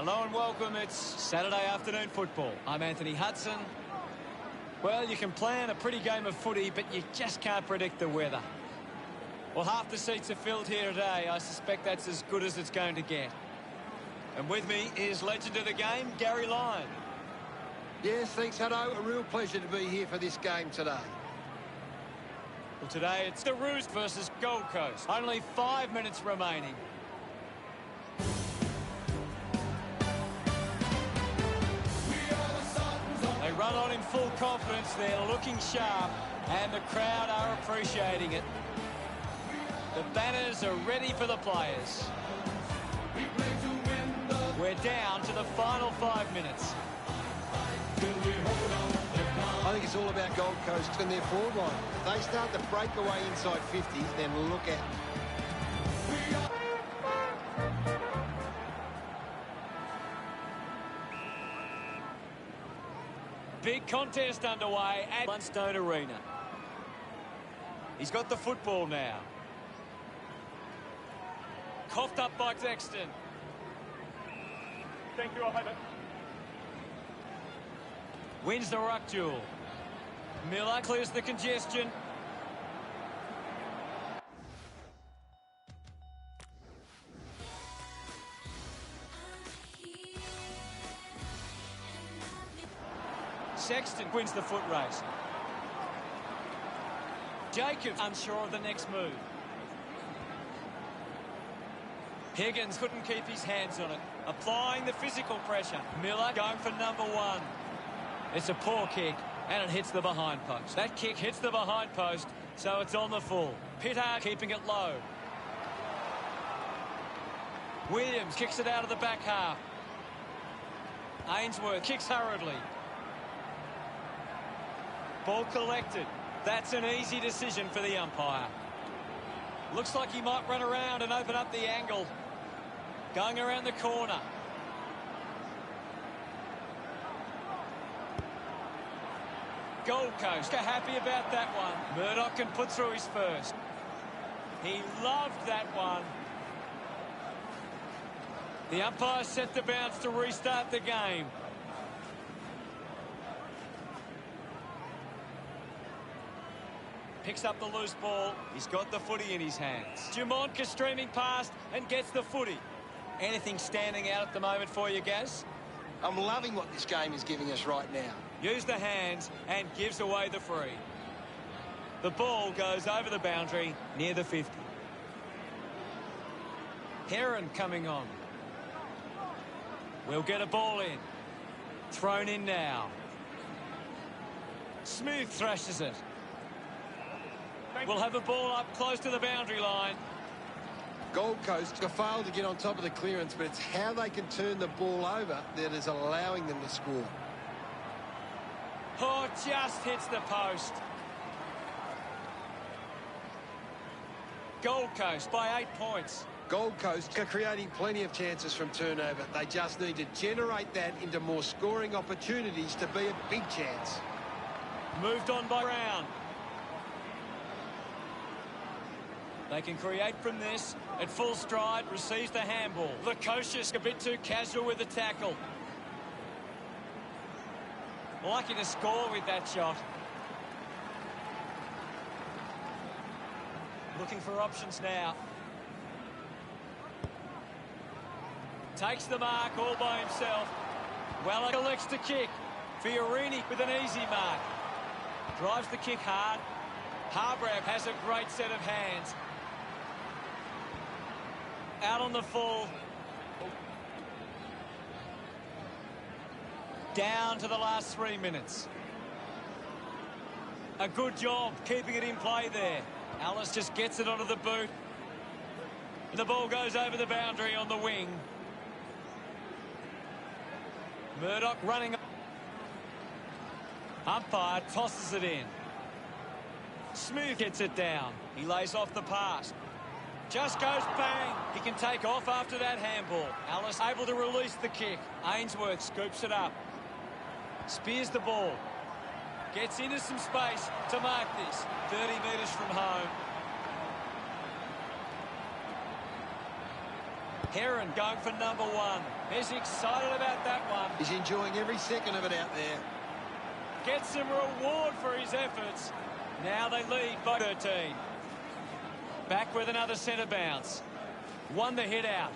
Hello and welcome. It's Saturday afternoon football. I'm Anthony Hudson. Well, you can plan a pretty game of footy, but you just can't predict the weather. Well, half the seats are filled here today. I suspect that's as good as it's going to get. And with me is legend of the game, Gary Lyon. Yes, thanks, Hutto. A real pleasure to be here for this game today. Well, today it's the Roos versus Gold Coast. Only 5 minutes remaining. They run on in full confidence. They're looking sharp, and the crowd are appreciating it. The banners are ready for the players. We're down to the final 5 minutes. I think it's all about Gold Coast and their forward line. If they start to break away inside 50, then look out. Big contest underway at Blundstone Arena. He's got the football now. Coughed up by Sexton. Thank you, I'll have it. Wins the ruck duel. Miller clears the congestion. Sexton wins the foot race. Jacobs unsure of the next move. Higgins couldn't keep his hands on it. Applying the physical pressure. Miller going for number one. It's a poor kick, and it hits the behind post. That kick hits the behind post, so it's on the full. Pittard keeping it low. Williams kicks it out of the back half. Ainsworth kicks hurriedly. Ball collected. That's an easy decision for the umpire. Looks like he might run around and open up the angle. Going around the corner. Gold Coast are happy about that one. Murdoch can put through his first. He loved that one. The umpire set the bounce to restart the game. Picks up the loose ball. He's got the footy in his hands. Jumonka streaming past and gets the footy. Anything standing out at the moment for you, Gaz? I'm loving what this game is giving us right now. Use the hands and gives away the free. The ball goes over the boundary near the 50. Heron coming on. We'll get a ball in. Thrown in now. Smooth thrashes it. We'll have a ball up close to the boundary line. Gold Coast have failed to get on top of the clearance, but it's how they can turn the ball over that is allowing them to score. Oh, just hits the post. Gold Coast by 8 points. Gold Coast are creating plenty of chances from turnover. They just need to generate that into more scoring opportunities to be a big chance. Moved on by Brown. They can create from this. At full stride, receives the handball. Lukosius a bit too casual with the tackle. Likely to score with that shot. Looking for options now. Takes the mark all by himself. Well, elects to kick. Fiorini with an easy mark. Drives the kick hard. Harbrab has a great set of hands. Out on the full. Down to the last 3 minutes. A good job keeping it in play there. Alice just gets it onto the boot. And the ball goes over the boundary on the wing. Murdoch running. Umpire tosses it in. Smooth gets it down. He lays off the pass. Just goes bang. He can take off after that handball. Alice able to release the kick. Ainsworth scoops it up. Spears the ball. Gets into some space to mark this. 30 metres from home. Heron going for number 1. He's excited about that one. He's enjoying every second of it out there. Gets some reward for his efforts. Now they lead by 13. Back with another centre bounce. Won the hit out.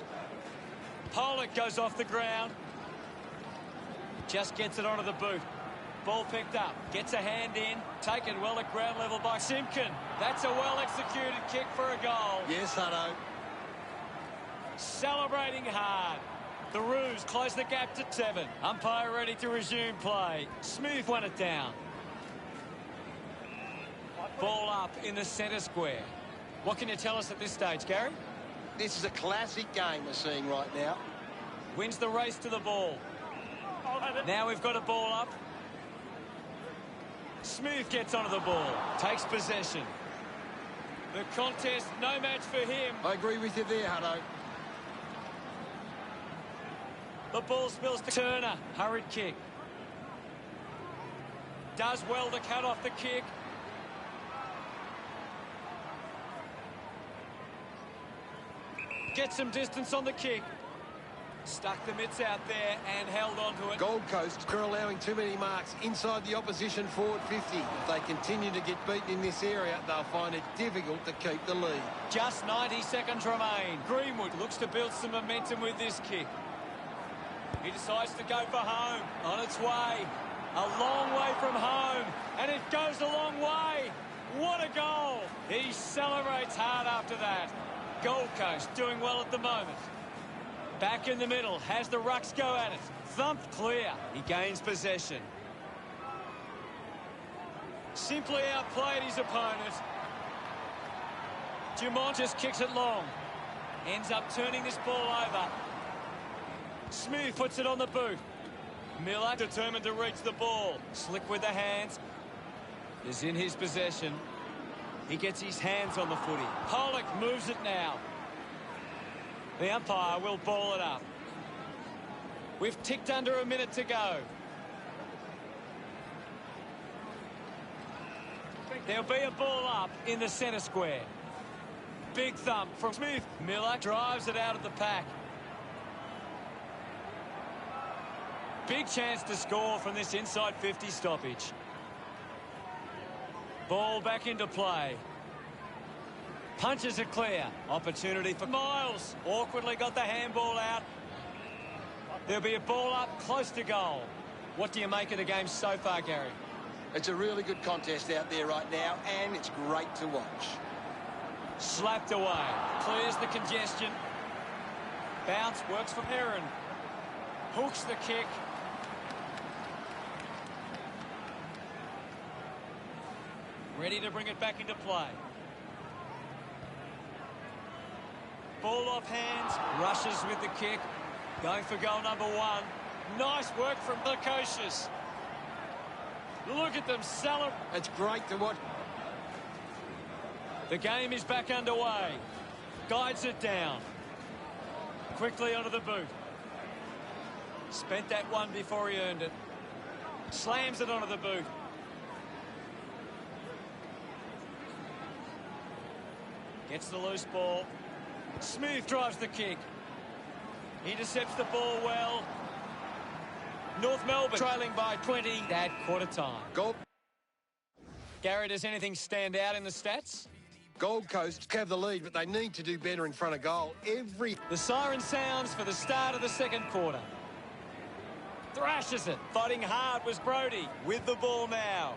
Pollock goes off the ground. Just gets it onto the boot. Ball picked up. Gets a hand in. Taken well at ground level by Simpkin. That's a well-executed kick for a goal. Yes, Hutto. Celebrating hard. The Roos close the gap to 7. Umpire ready to resume play. Smooth won it down. Ball up in the centre square. What can you tell us at this stage, Gary? This is a classic game we're seeing right now. Wins the race to the ball. Now we've got a ball up. Smooth gets onto the ball. Takes possession. The contest, no match for him. I agree with you there, Hutto. The ball spills to Turner. Hurried kick. Does well to cut off the kick. Gets some distance on the kick. Stuck the mitts out there and held onto it. Gold Coast are allowing too many marks inside the opposition forward 50. If they continue to get beaten in this area, they'll find it difficult to keep the lead. Just 90 seconds remain. Greenwood looks to build some momentum with this kick. He decides to go for home. On its way. A long way from home. And it goes a long way. What a goal. He celebrates hard after that. Gold Coast doing well at the moment. Back in the middle. Has the rucks go at it. Thumped clear. He gains possession. Simply outplayed his opponent. Dumont just kicks it long. Ends up turning this ball over. Smooth puts it on the boot. Miller determined to reach the ball. Slick with the hands. Is in his possession. He gets his hands on the footy. Pollock moves it now. The umpire will ball it up. We've ticked under a minute to go. There'll be a ball up in the centre square. Big thump from Smith. Miller drives it out of the pack. Big chance to score from this inside 50 stoppage. Ball back into play. Punches it clear. Opportunity for Miles. Awkwardly got the handball out. There'll be a ball up close to goal. What do you make of the game so far, Gary? It's a really good contest out there right now, and it's great to watch. Slapped away. Clears the congestion. Bounce works for Heron. Hooks the kick. Ready to bring it back into play. Ball off hands. Rushes with the kick. Going for goal number 1. Nice work from Lukosius. Look at them celebrate. It's great to watch. The game is back underway. Guides it down. Quickly onto the boot. Spent that one before he earned it. Slams it onto the boot. Gets the loose ball. Smooth drives the kick. Intercepts the ball well. North Melbourne trailing by 20 at quarter time. Gary, does anything stand out in the stats? Gold Coast have the lead, but they need to do better in front of goal. The siren sounds for the start of the second quarter. Thrashes it. Fighting hard was Brody with the ball now.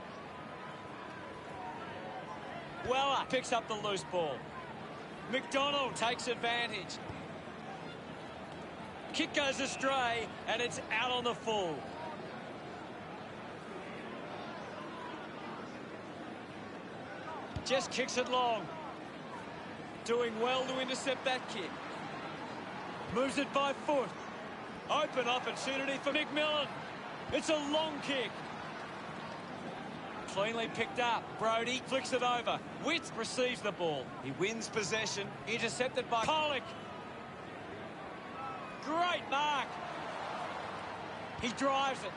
Weller picks up the loose ball. McDonald takes advantage. Kick goes astray, and it's out on the full. Just kicks it long. Doing well to intercept that kick. Moves it by foot. Open opportunity for McMillan. It's a long kick. Cleanly picked up. Brody flicks it over. Witt receives the ball. He wins possession. Intercepted by Pollock. Great mark. He drives it.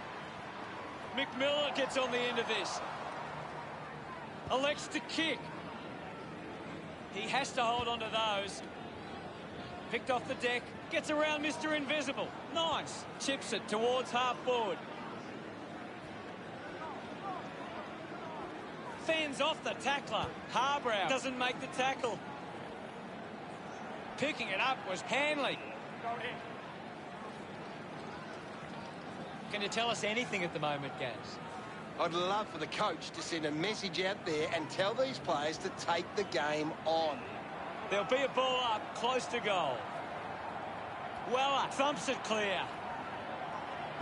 McMillan gets on the end of this. Elects to kick. He has to hold on to those. Picked off the deck. Gets around Mr. Invisible. Nice. Chips it towards half forward. Fends off the tackler. Harbrow doesn't make the tackle. Picking it up was Hanley. Can you tell us anything at the moment, Gaz? I'd love for the coach to send a message out there and tell these players to take the game on. There'll be a ball up close to goal. Weller thumps it clear.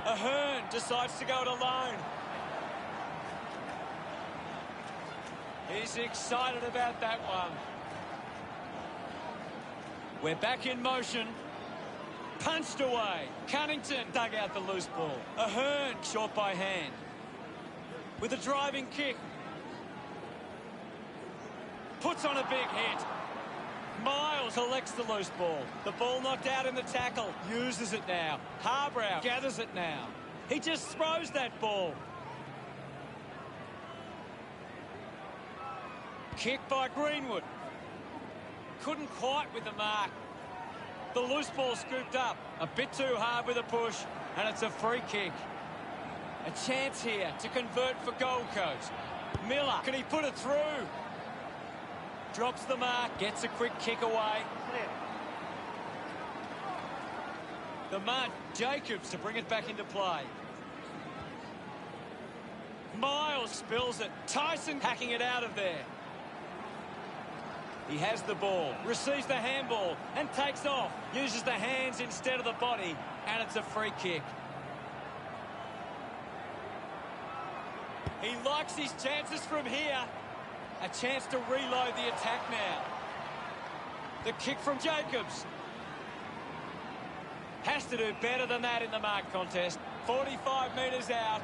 Ahern decides to go it alone. He's excited about that one. We're back in motion. Punched away. Cunnington dug out the loose ball. Ahern short by hand. With a driving kick. Puts on a big hit. Miles collects the loose ball. The ball knocked out in the tackle. Uses it now. Harbrow gathers it now. He just throws that ball. Kick by Greenwood. Couldn't quite with the mark. The loose ball scooped up. A bit too hard with a push. And it's a free kick. A chance here to convert for Gold Coast. Miller, can he put it through? Drops the mark, gets a quick kick away. The mud, Jacobs to bring it back into play. Miles spills it. Tyson hacking it out of there. He has the ball, receives the handball and takes off. Uses the hands instead of the body, and it's a free kick. He likes his chances from here. A chance to reload the attack now. The kick from Jacobs. Has to do better than that in the mark contest. 45 metres out.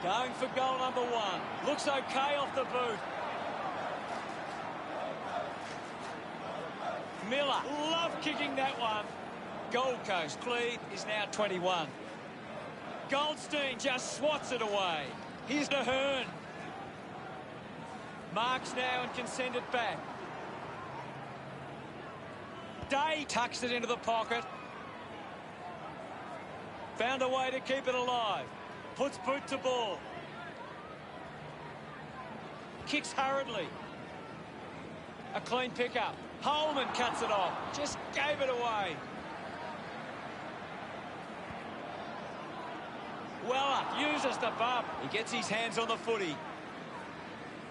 Going for goal number one. Looks okay off the boot. Miller, love kicking that one. Gold Coast lead is now 21. Goldstein just swats it away. Here's to Ahern. Marks now and can send it back. Day tucks it into the pocket. Found a way to keep it alive. Puts boot to ball. Kicks hurriedly. A clean pickup. Holman cuts it off. Just gave it away. Weller uses the bump. He gets his hands on the footy.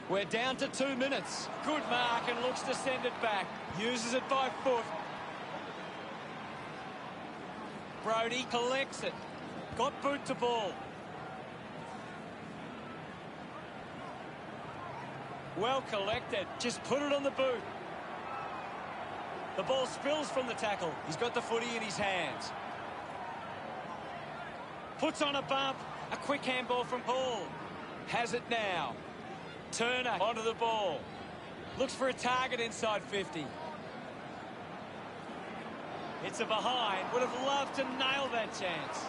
We're down to 2 minutes. Good mark and looks to send it back. Uses it by foot. Brodie collects it. Got boot to ball. Well collected. Just put it on the boot. The ball spills from the tackle. He's got the footy in his hands. Puts on a bump. A quick handball from Hall. Has it now. Turner onto the ball. Looks for a target inside 50. It's a behind. Would have loved to nail that chance.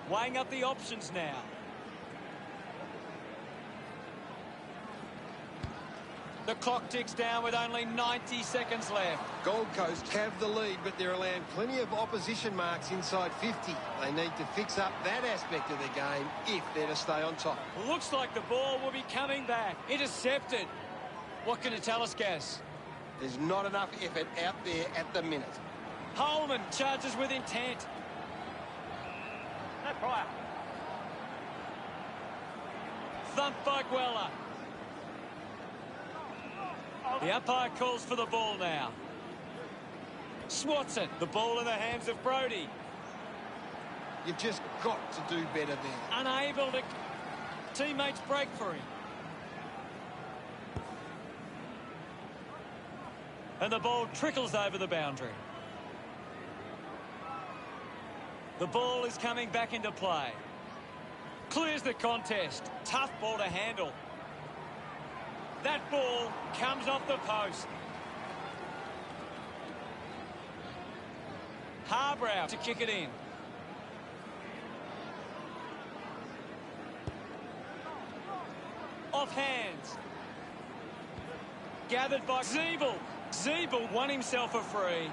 Weighing up the options now. The clock ticks down with only 90 seconds left. Gold Coast have the lead, but they're allowing plenty of opposition marks inside 50. They need to fix up that aspect of their game if they're to stay on top. Looks like the ball will be coming back. Intercepted. What can you tell us, Gaz? There's not enough effort out there at the minute. Holman charges with intent. No prior. Thumped by Weller. The umpire calls for the ball now. Swats it. The ball in the hands of Brodie. You've just got to do better there. Unable to... Teammates break for him. And the ball trickles over the boundary. The ball is coming back into play. Clears the contest. Tough ball to handle. That ball comes off the post. Harbrow to kick it in. Off hands. Gathered by Zeeble. Zeeble won himself a free.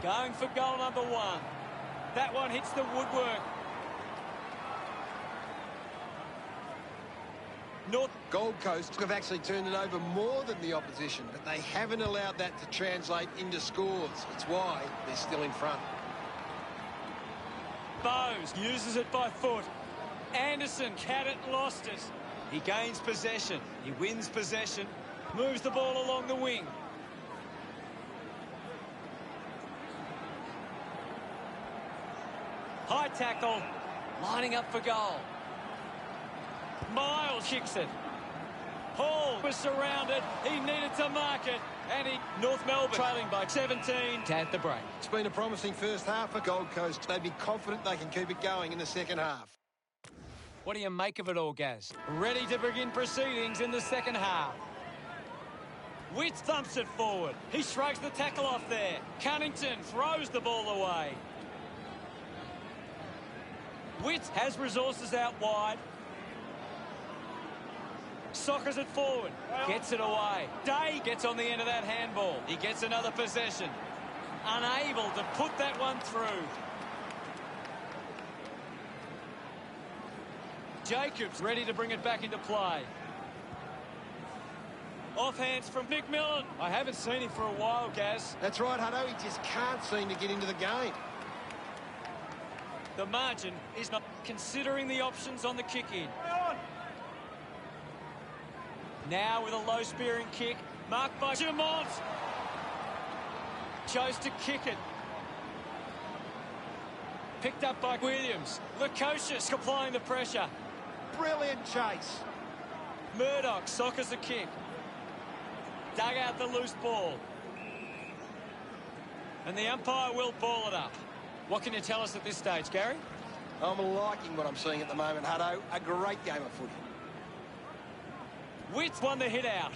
Going for goal number 1. That one hits the woodwork. Gold Coast have actually turned it over more than the opposition, but they haven't allowed that to translate into scores. It's why they're still in front. Bowes uses it by foot. Anderson had it, lost it. He gains possession. He wins possession. Moves the ball along the wing. High tackle. Lining up for goal. Miles kicks it. Hall was surrounded. He needed to mark it. And North Melbourne trailing by 17 at the break. It's been a promising first half for Gold Coast. They'd be confident they can keep it going in the second half. What do you make of it all, Gaz? Ready to begin proceedings in the second half. Witt thumps it forward. He shrugs the tackle off there. Cunnington throws the ball away. Witt has resources out wide. Soccers it forward. Gets it away. Day gets on the end of that handball. He gets another possession. Unable to put that one through. Jacobs ready to bring it back into play. Off hands from McMillan. I haven't seen him for a while, Gaz. That's right, Hutto. He just can't seem to get into the game. The margin is not considering the options on the kick-in. Now with a low-spearing kick, marked by Jamont. Chose to kick it. Picked up by Williams. Lukosius applying the pressure. Brilliant chase. Murdoch soccers the kick. Dug out the loose ball. And the umpire will ball it up. What can you tell us at this stage, Gary? I'm liking what I'm seeing at the moment, Hutto. A great game of footy. Witt won the hit out.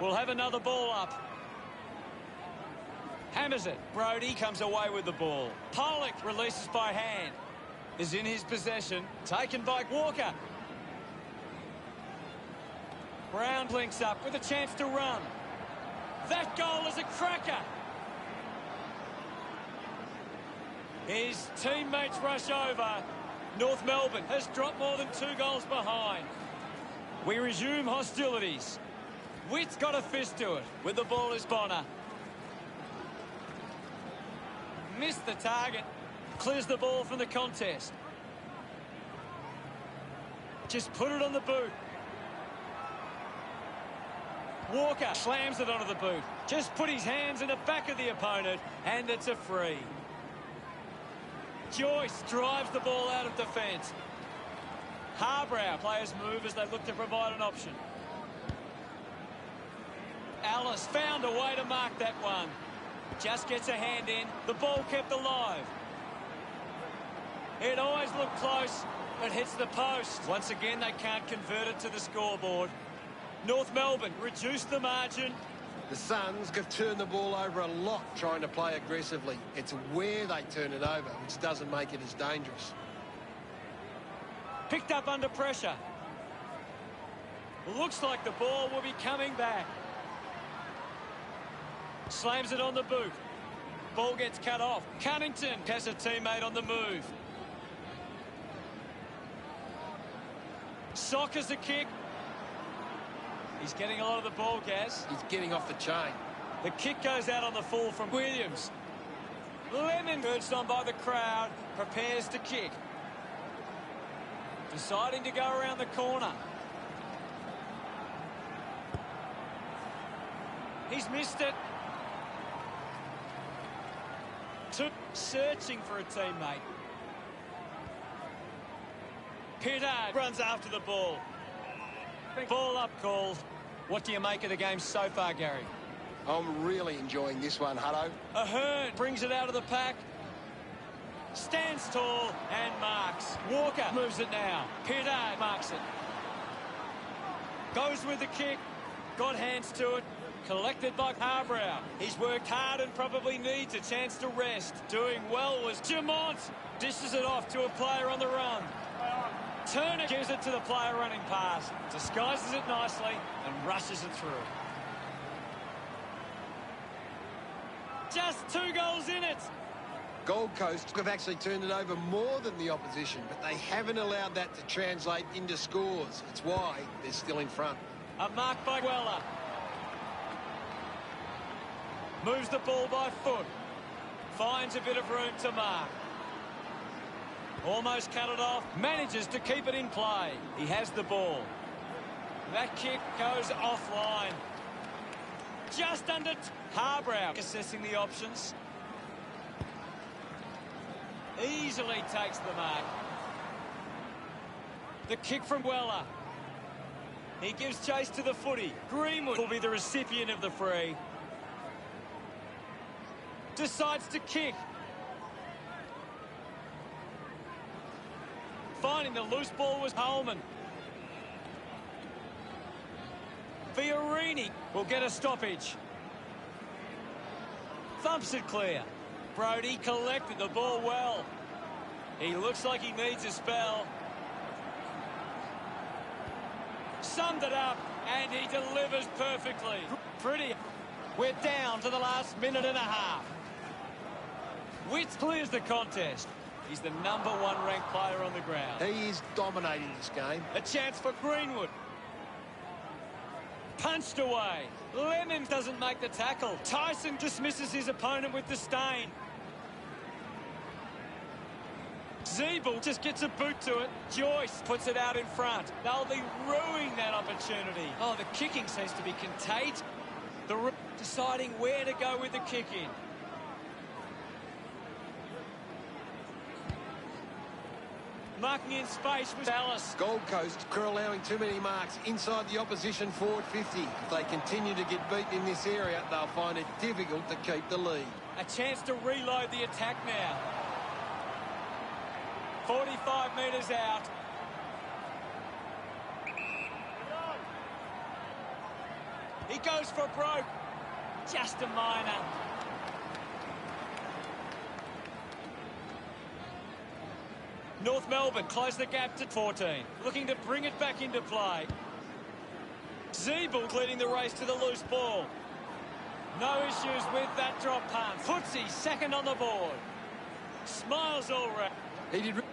We'll have another ball up. Hammers it. Brody comes away with the ball. Pollock releases by hand. Is in his possession. Taken by Walker. Brown links up with a chance to run. That goal is a cracker. His teammates rush over. North Melbourne has dropped more than 2 goals behind. We resume hostilities. Witt's got a fist to it. With the ball is Bonner. Missed the target. Clears the ball from the contest. Just put it on the boot. Walker slams it onto the boot. Just put his hands in the back of the opponent, and it's a free. Joyce drives the ball out of defence. Harbrow players move as they look to provide an option. Alice found a way to mark that one. Just gets a hand in. The ball kept alive. It always looked close, but hits the post. Once again, they can't convert it to the scoreboard. North Melbourne reduced the margin. The Suns have turned the ball over a lot trying to play aggressively. It's where they turn it over, which doesn't make it as dangerous. Picked up under pressure. Looks like the ball will be coming back. Slams it on the boot. Ball gets cut off. Cunnington has a teammate on the move. Soccers the kick. He's getting a lot of the ball, Gaz. He's getting off the chain. The kick goes out on the full from Williams. Lemon, urged on by the crowd, prepares to kick. Deciding to go around the corner. He's missed it. Searching for a teammate. Pittard runs after the ball. Ball up called. What do you make of the game so far, Gary? I'm really enjoying this one, Hutto. Ahern brings it out of the pack. Stands tall and marks. Walker moves it now. Pittard marks it. Goes with the kick. Got hands to it. Collected by Harbrow. He's worked hard and probably needs a chance to rest. Doing well was Jamont. Dishes it off to a player on the run. Turner gives it to the player running past. Disguises it nicely and rushes it through. Just 2 goals in it. Gold Coast have actually turned it over more than the opposition, but they haven't allowed that to translate into scores. It's why they're still in front. A mark by Weller. Moves the ball by foot. Finds a bit of room to mark. Almost cut it off. Manages to keep it in play. He has the ball. That kick goes offline. Just under Harbrow assessing the options. Easily takes the mark. The kick from Weller. He gives chase to the footy. Greenwood will be the recipient of the free. Decides to kick. Finding the loose ball was Holman. Fiorini will get a stoppage. Thumps it clear. Brodie collected the ball well. He looks like he needs a spell. Summed it up, and he delivers perfectly. Pretty. We're down to the last minute and a half. Witts clears the contest. He's the #1 ranked player on the ground. He is dominating this game. A chance for Greenwood. Punched away. Lemon doesn't make the tackle. Tyson dismisses his opponent with disdain. Zeeble just gets a boot to it. Joyce puts it out in front. They'll be ruining that opportunity. Oh, the kicking seems to be contagious. Deciding where to go with the kick in. Marking in space was Alice. Gold Coast are allowing too many marks inside the opposition forward 50. If they continue to get beaten in this area, they'll find it difficult to keep the lead. A chance to reload the attack now. 45 metres out. He goes for broke. Just a minor. North Melbourne close the gap to 14. Looking to bring it back into play. Zeeble leading the race to the loose ball. No issues with that drop punt. Footsy second on the board. Smiles all round. He did.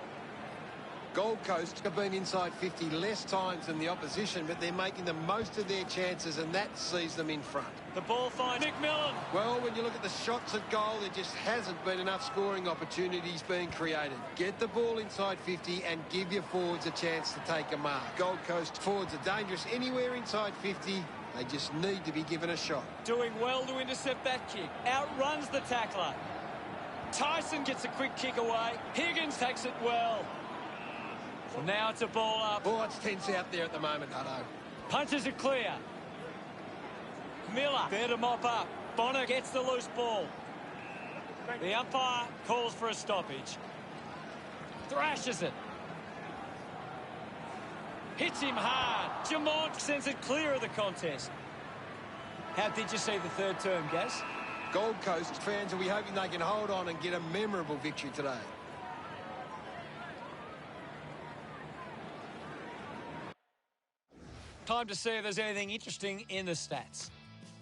Gold Coast have been inside 50 less times than the opposition, but they're making the most of their chances, and that sees them in front. The ball finds McMillan. Well, when you look at the shots at goal, there just hasn't been enough scoring opportunities being created. Get the ball inside 50 and give your forwards a chance to take a mark. Gold Coast forwards are dangerous anywhere inside 50. They just need to be given a shot. Doing well to intercept that kick. Outruns the tackler. Tyson gets a quick kick away. Higgins takes it well. Well, now it's a ball up. Oh, it's tense out there at the moment, Hutto. Punches it clear. Miller there to mop up. Bonner gets the loose ball. The umpire calls for a stoppage. Thrashes it. Hits him hard. Jamont sends it clear of the contest. How did you see the third term, Gaz? Gold Coast fans will be hoping they can hold on and get a memorable victory today. Time to see if there's anything interesting in the stats.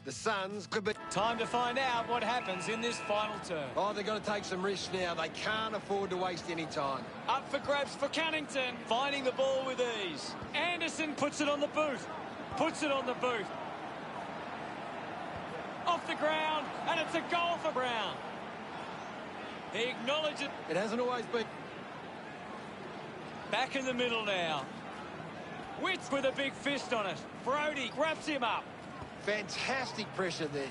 The Suns could be... Time to find out what happens in this final term. Oh, they've got to take some risks now. They can't afford to waste any time. Up for grabs for Cunnington. Finding the ball with ease. Anderson puts it on the boot. Puts it on the boot. Off the ground. And it's a goal for Brown. He acknowledges... It hasn't always been... Back in the middle now. Witts with a big fist on it. Brodie grabs him up. Fantastic pressure there.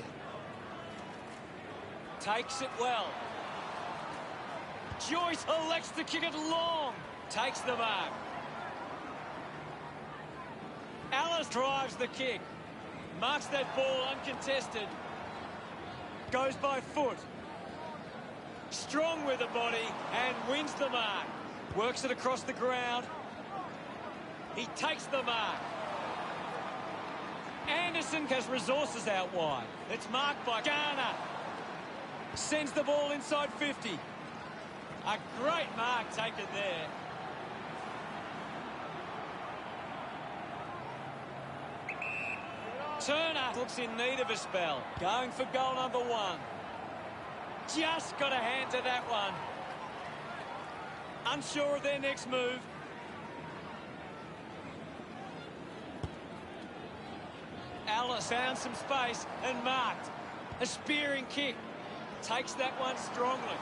Takes it well. Joyce elects to kick it long. Takes the mark. Alice drives the kick. Marks that ball uncontested. Goes by foot. Strong with the body and wins the mark. Works it across the ground. He takes the mark. Anderson has resources out wide. It's marked by Garner. Sends the ball inside 50. A great mark taken there. Turner looks in need of a spell. Going for goal number 1. Just got a hand to that one. Unsure of their next move. Alice found some space and marked. A spearing kick. Takes that one strongly.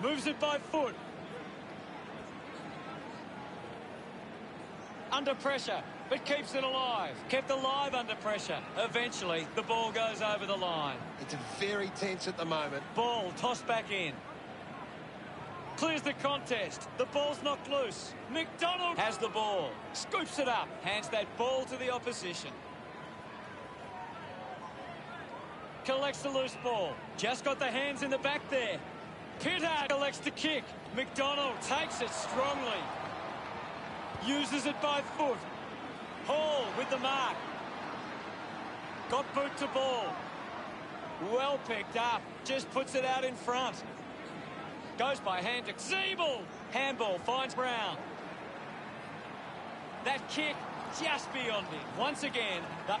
Moves it by foot. Under pressure, but keeps it alive. Kept alive under pressure. Eventually, the ball goes over the line. It's very tense at the moment. Ball tossed back in. Clears the contest. The ball's knocked loose. McDonald has the ball. Scoops it up. Hands that ball to the opposition. Collects the loose ball. Just got the hands in the back there. Pittard collects the kick. McDonald takes it strongly. Uses it by foot. Hall with the mark. Got boot to ball. Well picked up. Just puts it out in front. Goes by hand to Zeeble. Handball finds Brown. That kick just beyond him. Once again, the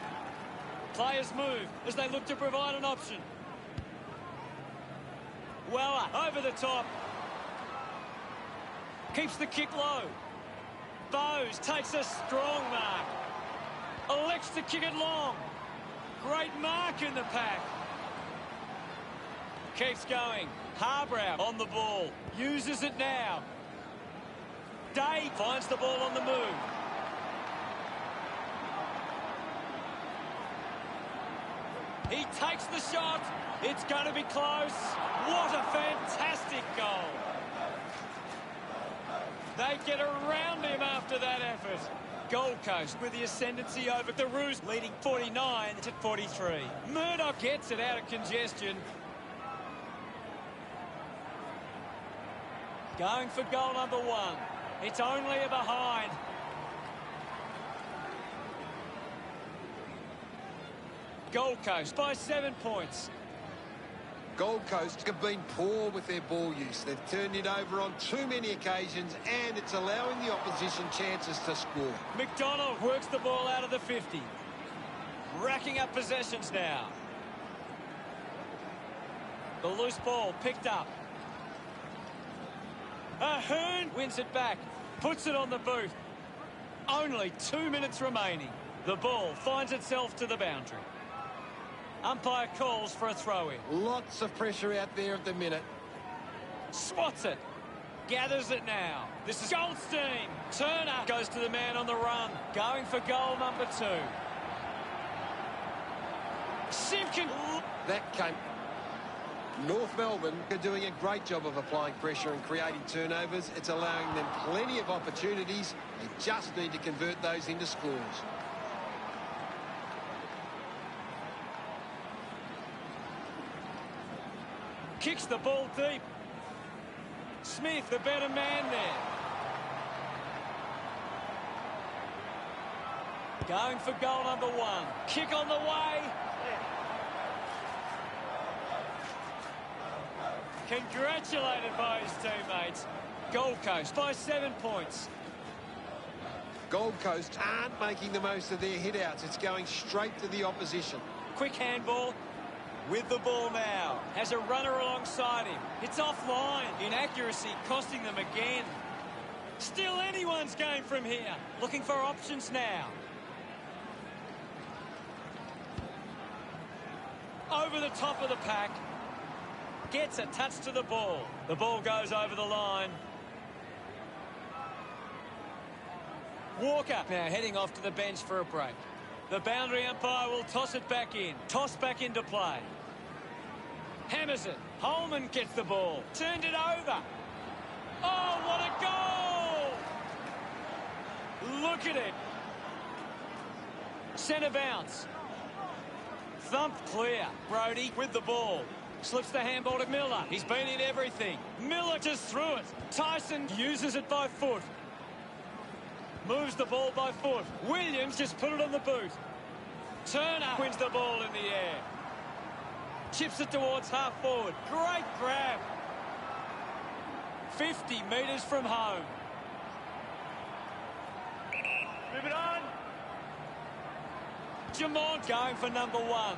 players move as they look to provide an option. Weller over the top. Keeps the kick low. Bowes takes a strong mark. Elects to kick it long. Great mark in the pack. Keeps going. Harbrow on the ball. Uses it now. Day finds the ball on the move. He takes the shot. It's going to be close. What a fantastic goal. They get around him after that effort. Gold Coast with the ascendancy over the Roos, leading 49 to 43. Murdoch gets it out of congestion. Going for goal number 1. It's only a behind. Gold Coast by 7 points. Gold Coast have been poor with their ball use. They've turned it over on too many occasions, and it's allowing the opposition chances to score. McDonald works the ball out of the 50. Racking up possessions now. The loose ball picked up. Ahern wins it back. Puts it on the boot. Only 2 minutes remaining. The ball finds itself to the boundary. Umpire calls for a throw-in. Lots of pressure out there at the minute. Swats it. Gathers it now. This is Goldstein. Turner goes to the man on the run. Going for goal number 2. Simpkin. That came. North Melbourne are doing a great job of applying pressure and creating turnovers. It's allowing them plenty of opportunities. They just need to convert those into scores. Kicks the ball deep. Smith, the better man there. Going for goal number 1. Kick on the way. Congratulated by his teammates. Gold Coast by 7 points. Gold Coast aren't making the most of their hit-outs. It's going straight to the opposition. Quick handball. With the ball now. Has a runner alongside him. It's offline. Inaccuracy costing them again. Still anyone's game from here. Looking for options now. Over the top of the pack. Gets a touch to the ball. The ball goes over the line. Walker now heading off to the bench for a break. The boundary umpire will toss it back in. Toss back into play. Hammers it. Holman gets the ball. Turned it over. Oh, what a goal! Look at it. Centre bounce. Thumped clear. Brody with the ball. Slips the handball to Miller. He's been in everything. Miller just threw it. Tyson uses it by foot. Moves the ball by foot. Williams just put it on the boot. Turner wins the ball in the air. Chips it towards half forward. Great grab. 50 metres from home. Move it on. Jamont going for number 1.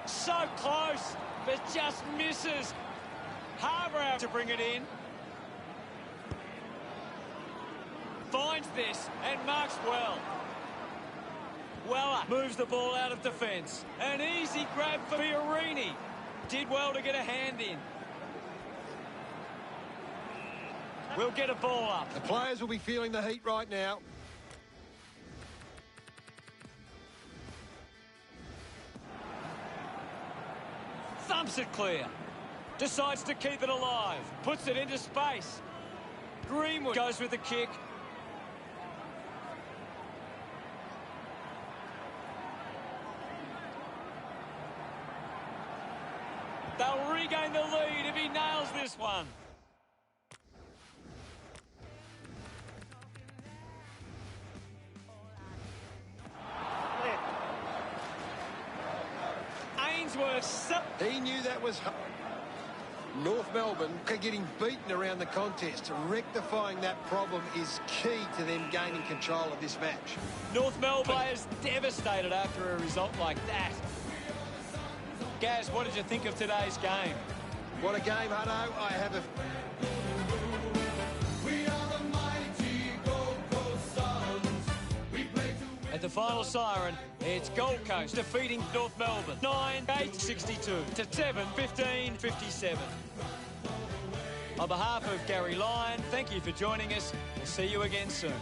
So close, but just misses. Harbour to bring it in. Finds this and marks well. Weller moves the ball out of defence. An easy grab for Fiorini. Did well to get a hand in. We'll get a ball up. The players will be feeling the heat right now. Thumps it clear. Decides to keep it alive. Puts it into space. Greenwood goes with the kick. They'll regain the lead if he nails this one. Ainsworth. He knew that was... North Melbourne are getting beaten around the contest. Rectifying that problem is key to them gaining control of this match. North Melbourne players devastated after a result like that. Gaz, what did you think of today's game? What a game, Hutto. I have a... At the final siren, it's Gold Coast defeating North Melbourne 9-8-62 to 7-15-57. On behalf of Gary Lyon, thank you for joining us. We'll see you again soon.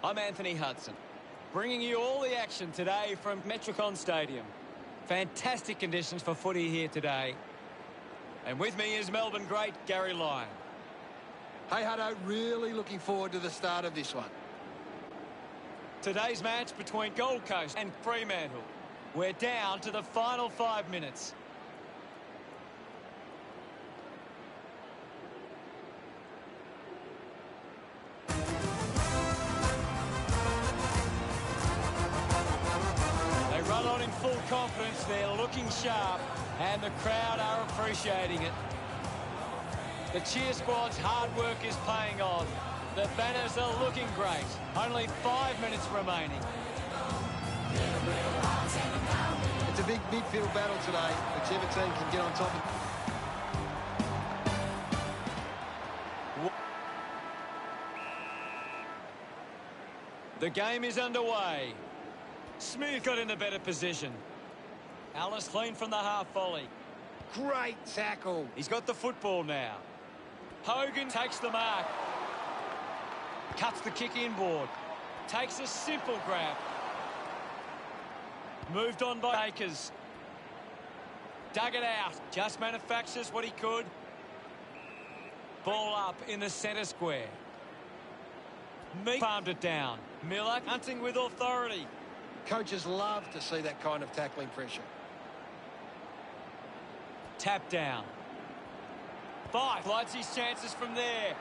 I'm Anthony Hudson, bringing you all the action today from Metricon Stadium. Fantastic conditions for footy here today. And with me is Melbourne great Gary Lyon. Hey, Hutto, really looking forward to the start of this one. Today's match between Gold Coast and Fremantle. We're down to the final 5 minutes. They run on in full confidence. They're looking sharp, and the crowd are appreciating it. The cheer squad's hard work is paying off. The banners are looking great. Only 5 minutes remaining. It's a big midfield battle today. Whichever team can get on top of it. The game is underway. Smith got in the better position. Alice clean from the half volley. Great tackle. He's got the football now. Hogan takes the mark. Cuts the kick inboard. Takes a simple grab. Moved on by Akers. Dug it out. Just manufactures what he could. Ball up in the centre square. Palmed it down. Miller hunting with authority. Coaches love to see that kind of tackling pressure. Tap down. Five lights his chances from there.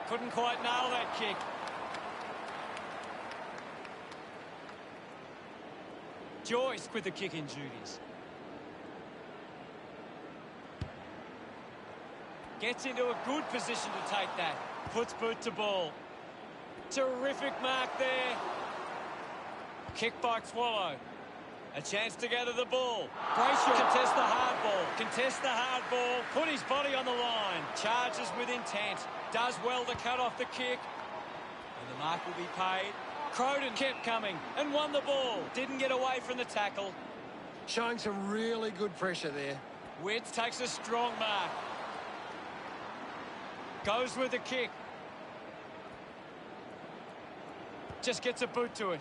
Couldn't quite nail that kick. Joyce with the kicking duties. Gets into a good position to take that. Puts boot to ball. Terrific mark there. Kick by Swallow. A chance to gather the ball. Brayshaw contest the hard ball. Contest the hard ball. Put his body on the line. Charges with intent. Does well to cut off the kick. And the mark will be paid. Croden kept coming and won the ball. Didn't get away from the tackle. Showing some really good pressure there. Witts takes a strong mark. Goes with the kick. Just gets a boot to it.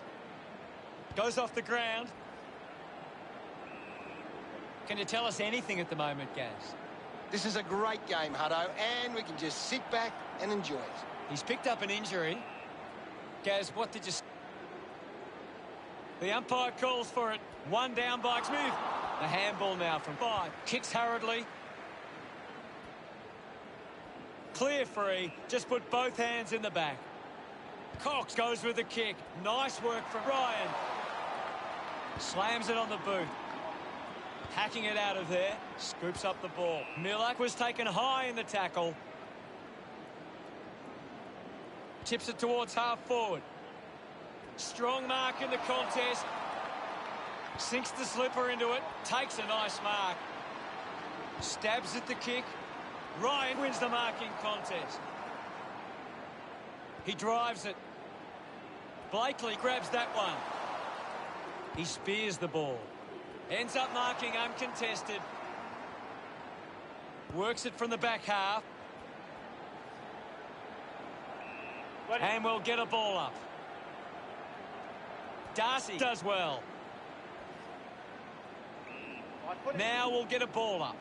Goes off the ground. Can you tell us anything at the moment, Gaz? This is a great game, Hutto, and we can just sit back and enjoy it. He's picked up an injury. Gaz, what did you... The umpire calls for it. One down by Smith. The handball now from 5. Kicks hurriedly. Clear free. Just put both hands in the back. Cox goes with the kick. Nice work from Ryan. Slams it on the boot. Hacking it out of there. Scoops up the ball. Miller was taken high in the tackle. Tips it towards half forward. Strong mark in the contest. Sinks the slipper into it. Takes a nice mark. Stabs at the kick. Ryan wins the marking contest. He drives it. Blakely grabs that one. He spears the ball. Ends up marking uncontested. Works it from the back half. And we'll get a ball up. Darcy does well. Now we'll get a ball up.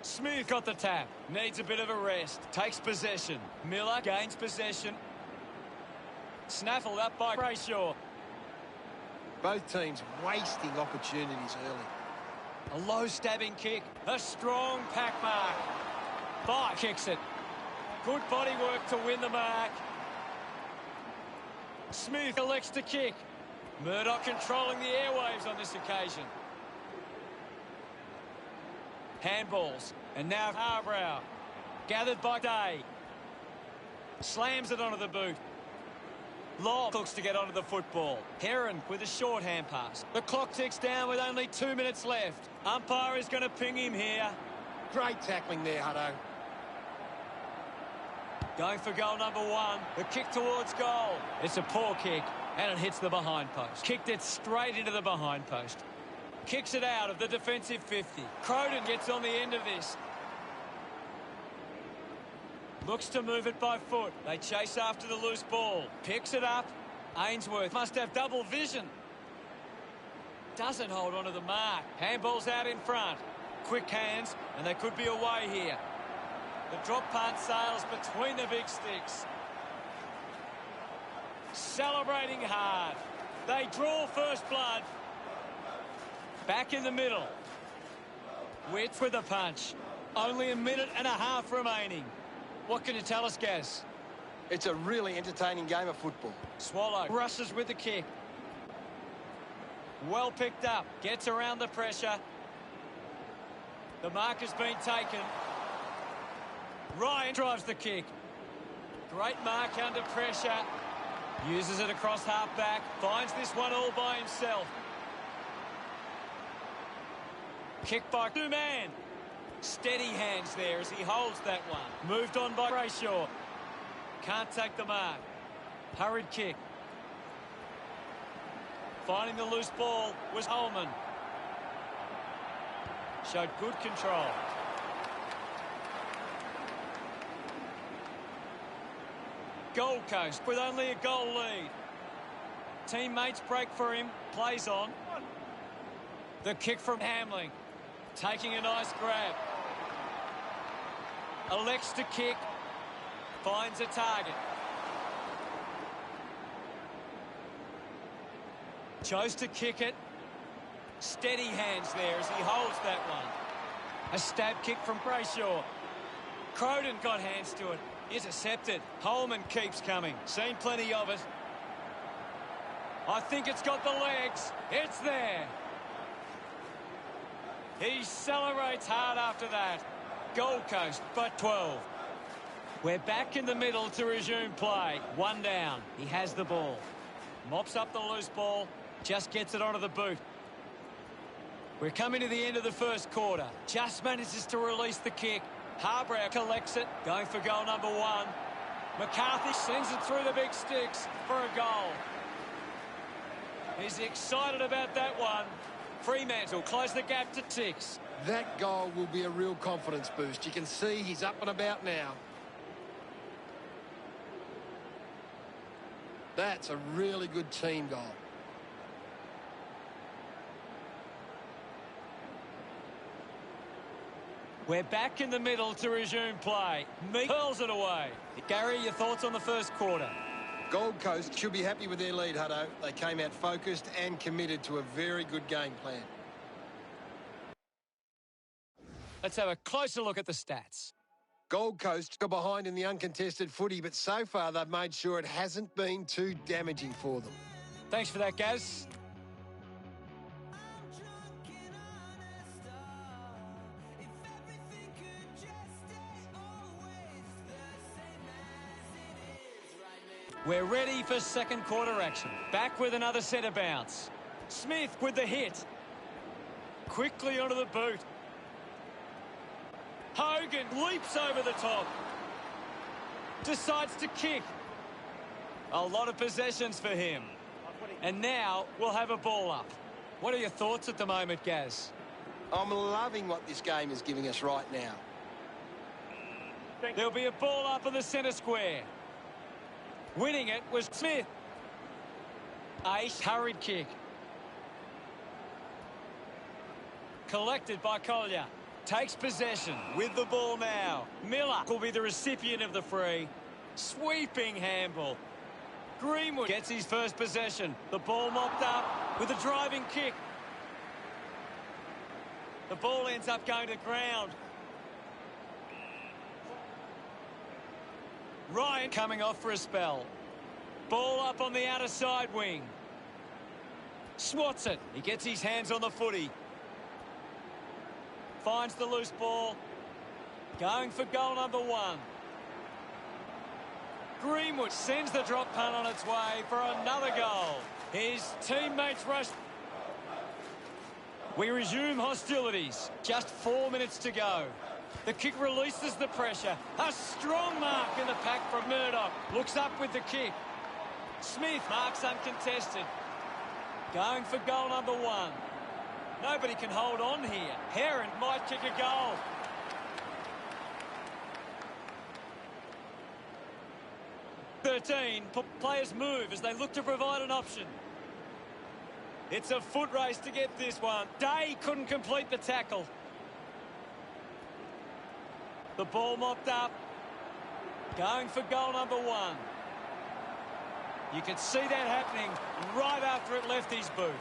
Smooth got the tap. Needs a bit of a rest. Takes possession. Miller gains possession. Snaffled up by Brayshaw. Both teams wasting opportunities early. A low stabbing kick. A strong pack mark. Five kicks it. Good body work to win the mark. Smith elects to kick. Murdoch controlling the airwaves on this occasion. Handballs. And now Harbrow. Gathered by Day. Slams it onto the boot. Long looks to get onto the football. Heron with a short hand pass. The clock ticks down with only 2 minutes left. Umpire is going to ping him here. Great tackling there, Hutto. Going for goal number 1. The kick towards goal. It's a poor kick, and it hits the behind post. Kicked it straight into the behind post. Kicks it out of the defensive 50. Croden gets on the end of this. Looks to move it by foot. They chase after the loose ball. Picks it up. Ainsworth must have double vision. Doesn't hold on to the mark. Handball's out in front. Quick hands, and they could be away here. The drop punt sails between the big sticks. Celebrating hard. They draw first blood. Back in the middle. Wits with a punch. Only a minute and a half remaining. What can you tell us, Gaz? It's a really entertaining game of football. Swallow rushes with the kick. Well picked up. Gets around the pressure. The mark has been taken. Ryan drives the kick. Great mark under pressure. Uses it across half-back. Finds this one all by himself. Kick by two-man. Steady hands there as he holds that one. Moved on by Brayshaw. Can't take the mark. Hurried kick. Finding the loose ball was Holman. Showed good control. Gold Coast with only a goal lead. Teammates break for him. Plays on. The kick from Hamling. Taking a nice grab. Elects to kick. Finds a target. Chose to kick it. Steady hands there as he holds that one. A stab kick from Brayshaw. Croden got hands to it. Intercepted. Holman keeps coming. Seen plenty of it. I think it's got the legs. It's there. He celebrates hard after that. Gold Coast, but 12. We're back in the middle to resume play. One down. He has the ball. Mops up the loose ball. Just gets it onto the boot. We're coming to the end of the first quarter. Just manages to release the kick. Harbrow collects it. Going for goal number one. McCarthy sends it through the big sticks for a goal. He's excited about that one. Fremantle close the gap to 6. That goal will be a real confidence boost. You can see he's up and about now. That's a really good team goal. We're back in the middle to resume play. Meek hurls it away. Gary, your thoughts on the first quarter? Gold Coast should be happy with their lead, Hutto. They came out focused and committed to a very good game plan. Let's have a closer look at the stats. Gold Coast are behind in the uncontested footy, but so far they've made sure it hasn't been too damaging for them. Thanks for that, Gaz. We're ready for second quarter action. Back with another centre bounce. Smith with the hit. Quickly onto the boot. Hogan leaps over the top. Decides to kick. A lot of possessions for him. And now we'll have a ball up. What are your thoughts at the moment, Gaz? I'm loving what this game is giving us right now. There'll be a ball up in the centre square. Winning it was Smith. Ace hurried kick. Collected by Collier. Takes possession with the ball now. Miller will be the recipient of the free. Sweeping handball. Greenwood gets his first possession. The ball mopped up with a driving kick. The ball ends up going to ground. Ryan coming off for a spell. Ball up on the outer side wing. Swats it. He gets his hands on the footy. Finds the loose ball. Going for goal number one. Greenwood sends the drop punt on its way for another goal. His teammates rush. We resume hostilities. Just 4 minutes to go. The kick releases the pressure. A strong mark in the pack from Murdoch. Looks up with the kick. Smith marks uncontested. Going for goal number one. Nobody can hold on here. Heron might kick a goal. 13. Players move as they look to provide an option. It's a foot race to get this one. Day couldn't complete the tackle. The ball mopped up. Going for goal number 1. You can see that happening right after it left his boot.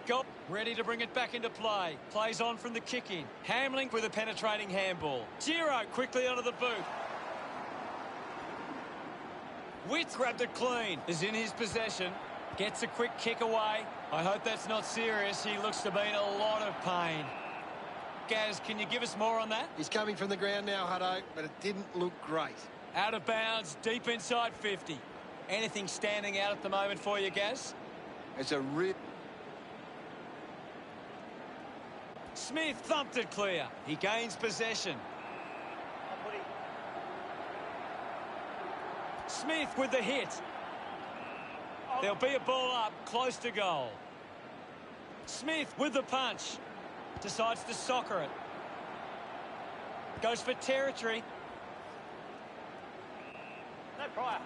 Goal, ready to bring it back into play. Plays on from the kick-in. Hamling with a penetrating handball. Giro quickly onto the boot. Witt grabbed it clean. Is in his possession. Gets a quick kick away. I hope that's not serious. He looks to be in a lot of pain. Gaz, can you give us more on that? He's coming from the ground now, Hutto, but it didn't look great. Out of bounds, deep inside 50. Anything standing out at the moment for you, Gaz? It's a rip. Smith thumped it clear. He gains possession. Smith with the hit. There'll be a ball up, close to goal. Smith with the punch. Decides to soccer it. Goes for territory. No prior.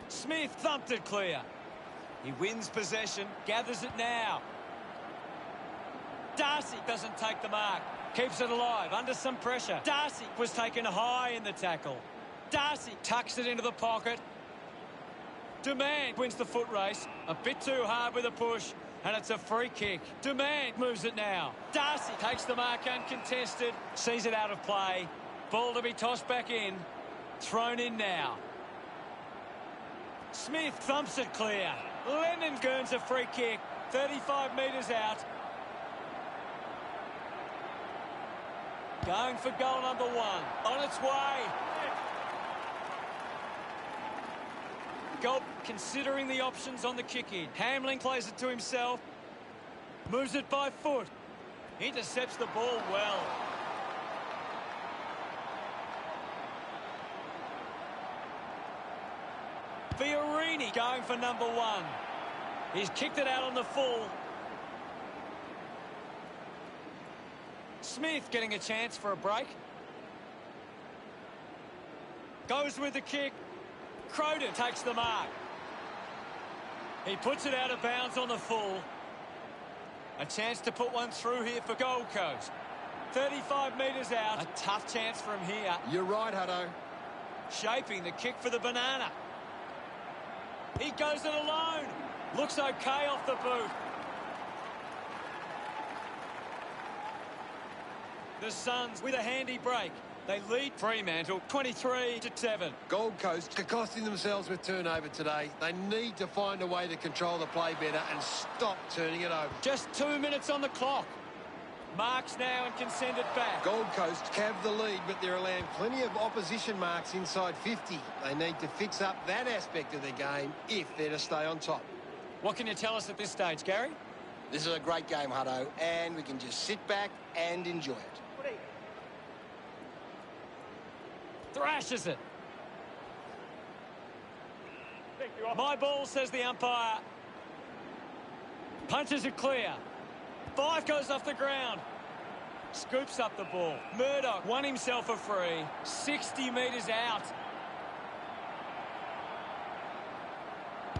Smith thumped it clear. He wins possession, gathers it now. Darcy doesn't take the mark. Keeps it alive, under some pressure. Darcy was taken high in the tackle. Darcy tucks it into the pocket. Demand wins the foot race. A bit too hard with a push. And it's a free kick. Demand moves it now. Darcy takes the mark uncontested. Sees it out of play. Ball to be tossed back in. Thrown in now. Smith thumps it clear. Lennon earns a free kick. 35 metres out. Going for goal number 1. On its way. Goal, considering the options on the kick-in. Hamling plays it to himself. Moves it by foot. Intercepts the ball well. Fiorini going for number 1. He's kicked it out on the full. Smith getting a chance for a break. Goes with the kick. Croden takes the mark. He puts it out of bounds on the full. A chance to put one through here for Gold Coast. 35 metres out. A tough chance from here. You're right, Hutto. Shaping the kick for the banana. He goes it alone. Looks okay off the boot. The Suns with a handy break. They lead Fremantle 23-7. Gold Coast are costing themselves with turnover today. They need to find a way to control the play better and stop turning it over. Just 2 minutes on the clock. Marks now and can send it back. Gold Coast have the lead, but they're allowing plenty of opposition marks inside 50. They need to fix up that aspect of their game if they're to stay on top. What can you tell us at this stage, Gary? This is a great game, Hutto, and we can just sit back and enjoy it. Thrashes it. My ball, says the umpire. Punches it clear. 5 goes off the ground. Scoops up the ball. Murdoch won himself a free. 60 metres out.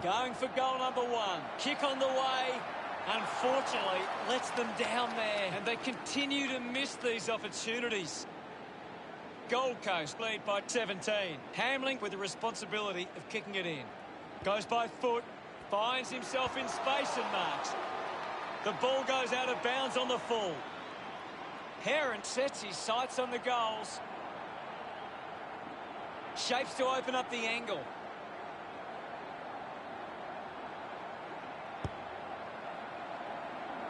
Going for goal number 1. Kick on the way. Unfortunately, lets them down there. And they continue to miss these opportunities. Gold Coast lead by 17. Hamling with the responsibility of kicking it in. Goes by foot. Finds himself in space and marks. The ball goes out of bounds on the full. Heron sets his sights on the goals. Shapes to open up the angle.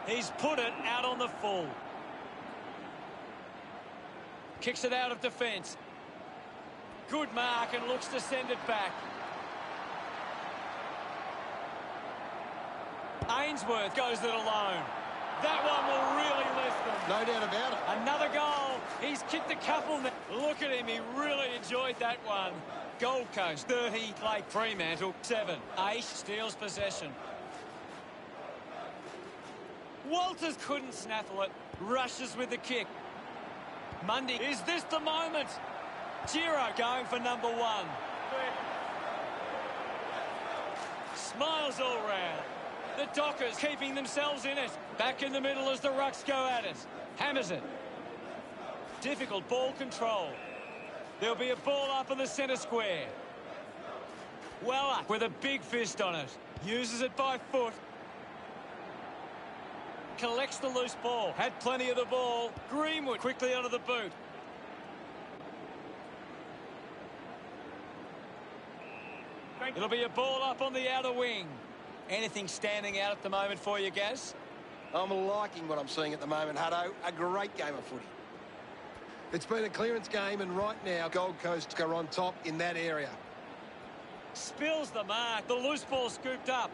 He's put it out on the full. Kicks it out of defence. Good mark and looks to send it back. Ainsworth goes it alone. That one will really lift them. No doubt about it. Another goal. He's kicked a couple. Look at him. He really enjoyed that one. Gold Coast 30, Lake Fremantle 7. Ace steals possession. Walters couldn't snaffle it. Rushes with the kick. Mundy, is this the moment? Giro going for number 1. Smiles all round. The Dockers keeping themselves in it. Back in the middle as the Rucks go at it. Hammers it. Difficult ball control. There'll be a ball up in the centre square. Well up with a big fist on it. Uses it by foot. Collects the loose ball. Had plenty of the ball. Greenwood quickly onto the boot. It'll be a ball up on the outer wing. Anything standing out at the moment for you, Gaz? I'm liking what I'm seeing at the moment, Hutto. A great game of footy. It's been a clearance game, and right now Gold Coast are on top in that area. Spills the mark. The loose ball scooped up.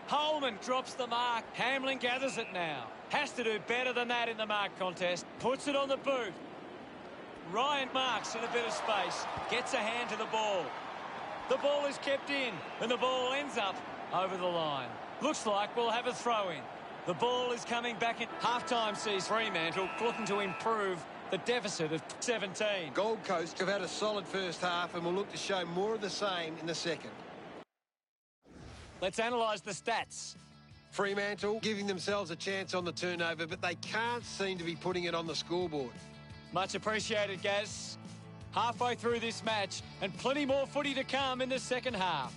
Holman drops the mark. Hamlin gathers it now. Has to do better than that in the mark contest. Puts it on the boot. Ryan marks in a bit of space. Gets a hand to the ball. The ball is kept in, and the ball ends up over the line. Looks like we'll have a throw-in. The ball is coming back in. Half-time sees Fremantle looking to improve the deficit of 17. Gold Coast have had a solid first half and will look to show more of the same in the second. Let's analyse the stats. Fremantle giving themselves a chance on the turnover, but they can't seem to be putting it on the scoreboard. Much appreciated, Gaz. Halfway through this match, and plenty more footy to come in the second half.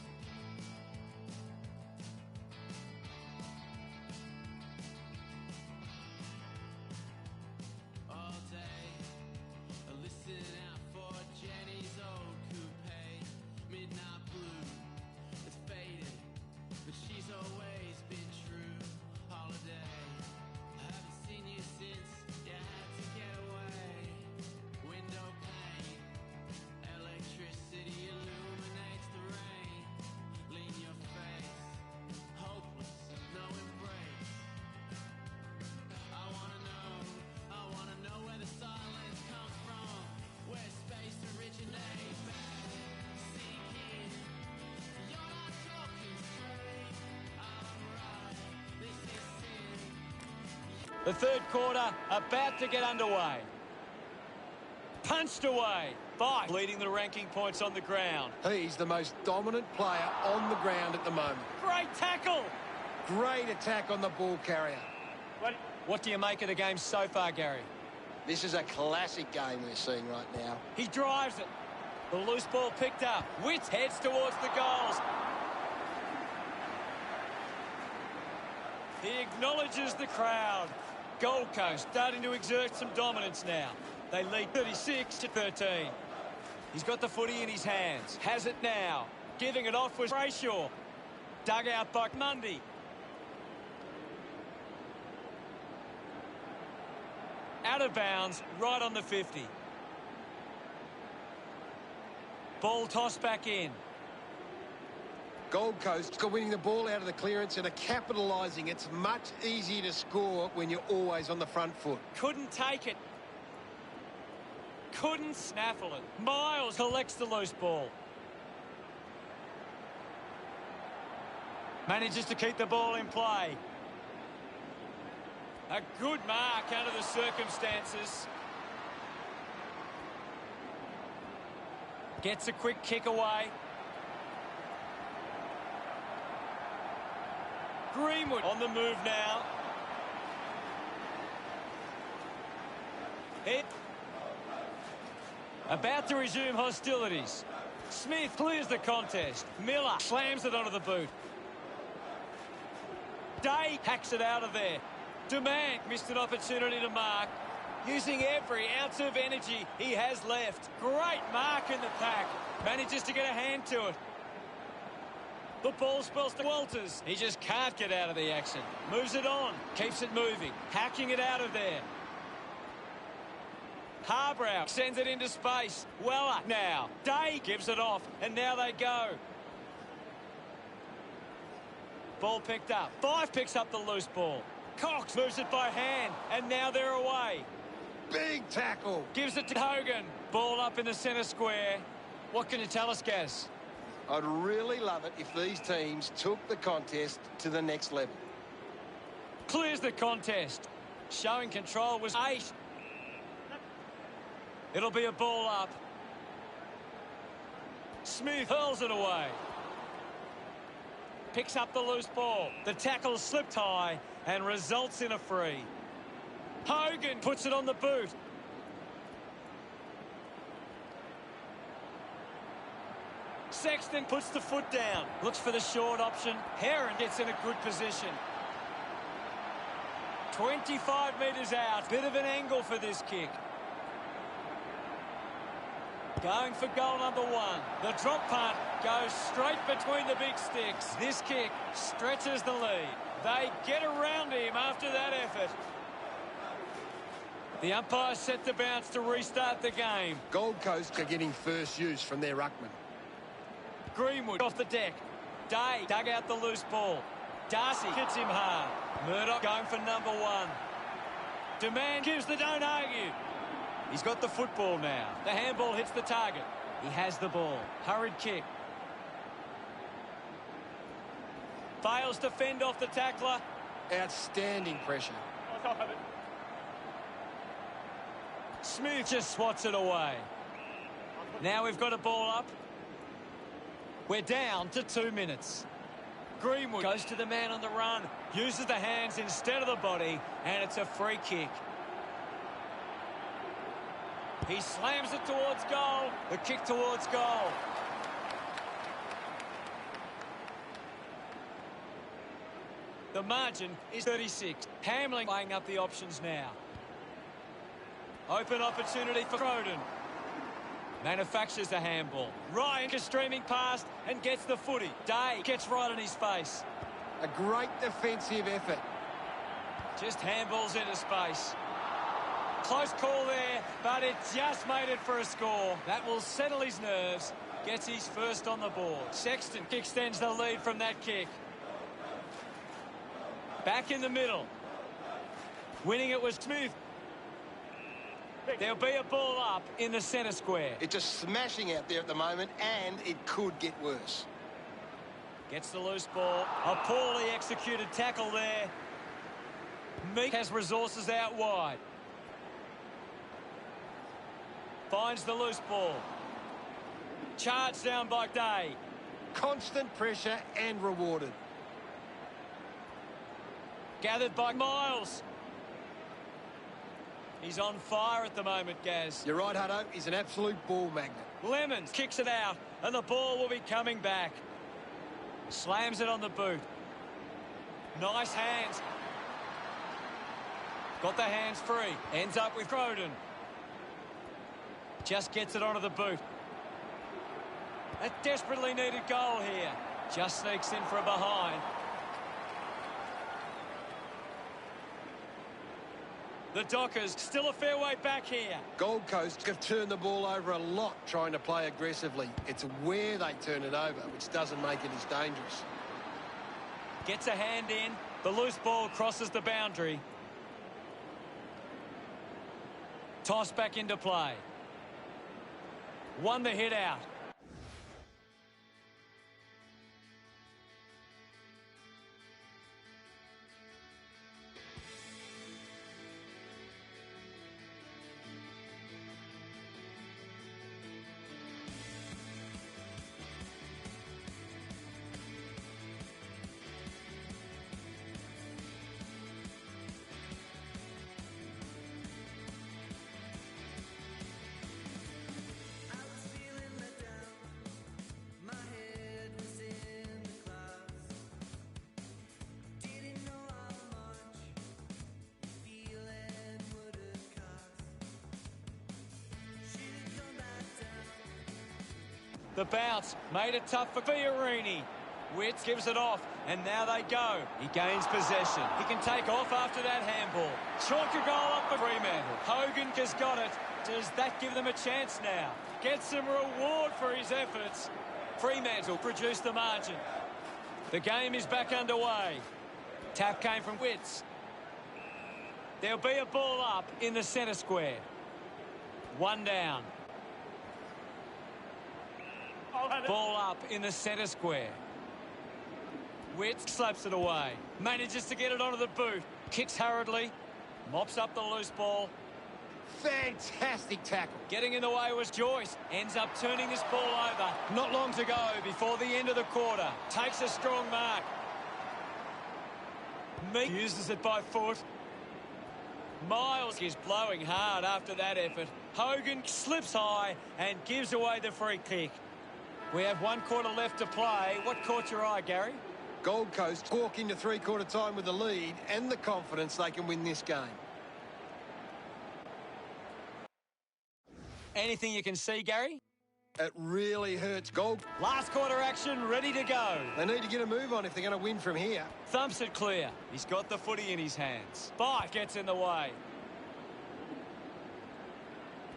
The third quarter about to get underway. Punched away by leading the ranking points on the ground. He's the most dominant player on the ground at the moment. Great tackle. Great attack on the ball carrier. What do you make of the game so far, Gary? This is a classic game we're seeing right now. He drives it. The loose ball picked up. Witt heads towards the goals. He acknowledges the crowd. Gold Coast starting to exert some dominance now. They lead 36-13. He's got the footy in his hands. Has it now. Giving it off was Brayshaw. Dug out by Mundy. Out of bounds, right on the 50. Ball tossed back in. Gold Coast are winning the ball out of the clearance and are capitalising. It's much easier to score when you're always on the front foot. Couldn't take it. Couldn't snaffle it. Miles collects the loose ball. Manages to keep the ball in play. A good mark under the circumstances. Gets a quick kick away. Greenwood on the move now. Hit. About to resume hostilities. Smith clears the contest. Miller slams it onto the boot. Day hacks it out of there. Demand missed an opportunity to mark. Using every ounce of energy he has left. Great mark in the pack. Manages to get a hand to it. The ball spills to Walters. He just can't get out of the action. Moves it on. Keeps it moving. Hacking it out of there. Harbrow sends it into space. Weller now. Day gives it off. And now they go. Ball picked up. Five picks up the loose ball. Cox moves it by hand. And now they're away. Big tackle. Gives it to Hogan. Ball up in the centre square. What can you tell us, Gaz? I'd really love it if these teams took the contest to the next level. Clears the contest. Showing control was 8. It'll be a ball up. Smith hurls it away. Picks up the loose ball. The tackle slipped high and results in a free. Hogan puts it on the boot. Sexton puts the foot down. Looks for the short option. Heron gets in a good position. 25 metres out. Bit of an angle for this kick. Going for goal number 1. The drop punt goes straight between the big sticks. This kick stretches the lead. They get around him after that effort. The umpire set to bounce to restart the game. Gold Coast are getting first use from their ruckman. Greenwood off the deck. Day dug out the loose ball. Darcy hits him hard. Murdoch going for number 1. Demand gives the don't argue. He's got the football now. The handball hits the target. He has the ball. Hurried kick. Fails to fend off the tackler. Outstanding pressure. Smith just swats it away. Now we've got a ball up. We're down to 2 minutes. Greenwood goes to the man on the run. Uses the hands instead of the body. And it's a free kick. He slams it towards goal. The kick towards goal. The margin is 36. Hamling weighing up the options now. Open opportunity for Croden. Manufactures the handball. Ryan is streaming past and gets the footy. Day gets right in his face. A great defensive effort. Just handballs into space. Close call there, but it just made it for a score. That will settle his nerves. Gets his first on the board. Sexton extends the lead from that kick. Back in the middle. Winning it was Smith. There'll be a ball up in the centre square. It's just smashing out there at the moment, and it could get worse. Gets the loose ball. A poorly executed tackle there. Meek has resources out wide. Finds the loose ball. Charged down by Day. Constant pressure and rewarded. Gathered by Miles. He's on fire at the moment, Gaz. You're right, Hutto. He's an absolute ball magnet. Lemons kicks it out, and the ball will be coming back. Slams it on the boot. Nice hands. Got the hands free. Ends up with Croden. Just gets it onto the boot. A desperately needed goal here. Just sneaks in for a behind. The Dockers still a fair way back here. Gold Coast have turned the ball over a lot trying to play aggressively. It's where they turn it over, which doesn't make it as dangerous. Gets a hand in. The loose ball crosses the boundary. Toss back into play. Won the hit out. The bounce made it tough for Fiorini. Witts gives it off, and now they go. He gains possession. He can take off after that handball. Chalk a goal up for Fremantle. Hogan has got it. Does that give them a chance now? Gets some reward for his efforts. Fremantle produce the margin. The game is back underway. Tap came from Witts. There'll be a ball up in the centre square. One down. Ball up in the centre square. Witts slaps it away. Manages to get it onto the boot. Kicks hurriedly. Mops up the loose ball. Fantastic tackle. Getting in the way was Joyce. Ends up turning this ball over. Not long to go before the end of the quarter. Takes a strong mark. Meek uses it by foot. Miles is blowing hard after that effort. Hogan slips high and gives away the free kick. We have 1 quarter left to play. What caught your eye, Gary? Gold Coast walk into three-quarter time with the lead and the confidence they can win this game. Anything you can see, Gary? It really hurts Gold. Last quarter action, ready to go. They need to get a move on if they're going to win from here. Thumps it clear. He's got the footy in his hands. Bike gets in the way.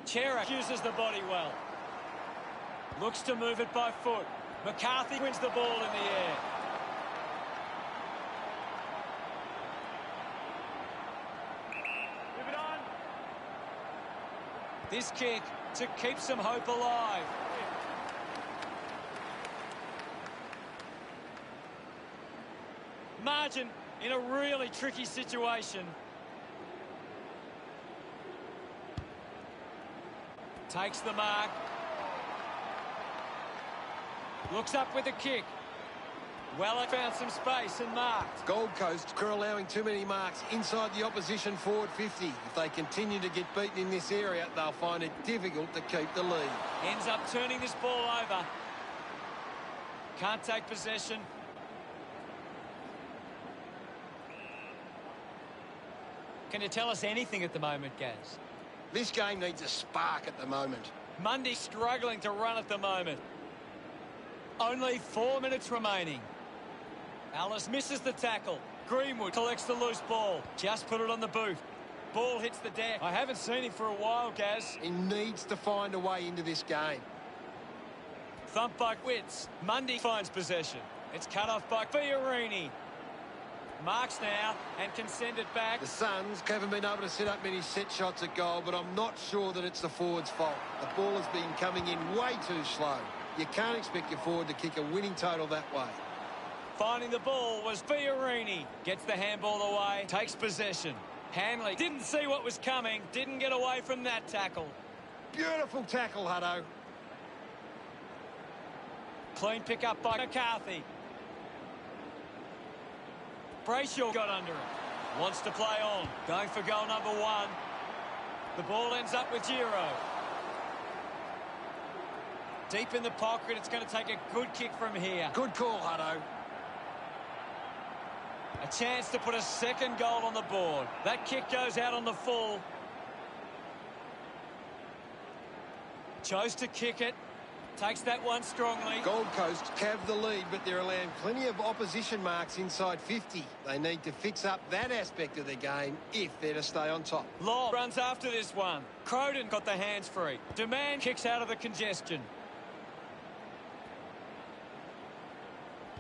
Chera uses the body well. Looks to move it by foot. McCarthy wins the ball in the air. Move it on. This kick to keep some hope alive. Margin in a really tricky situation. Takes the mark. Looks up with a kick. Well, I found some space and marked. Gold Coast are allowing too many marks inside the opposition forward 50. If they continue to get beaten in this area, they'll find it difficult to keep the lead. Ends up turning this ball over. Can't take possession. Can you tell us anything at the moment, Gaz? This game needs a spark at the moment. Mundy struggling to run at the moment. Only 4 minutes remaining. Alice misses the tackle. Greenwood collects the loose ball. Just put it on the boot. Ball hits the deck. I haven't seen him for a while, Gaz. He needs to find a way into this game. Thump by Witts. Mundy finds possession. It's cut off by Fiorini. Marks now and can send it back. The Suns haven't been able to set up many set shots at goal, but I'm not sure that it's the forward's fault. The ball has been coming in way too slow. You can't expect your forward to kick a winning total that way. Finding the ball was Fiorini. Gets the handball away. Takes possession. Hanley didn't see what was coming. Didn't get away from that tackle. Beautiful tackle, Hutto. Clean pick up by McCarthy. Brayshaw got under it. Wants to play on. Going for goal number 1. The ball ends up with Giro. Deep in the pocket. It's going to take a good kick from here. Good call, Hutto. A chance to put a second goal on the board. That kick goes out on the full. Chose to kick it. Takes that one strongly. Gold Coast have the lead, but they're allowing plenty of opposition marks inside 50. They need to fix up that aspect of their game if they're to stay on top. Law runs after this one. Croden got the hands free. Demand kicks out of the congestion.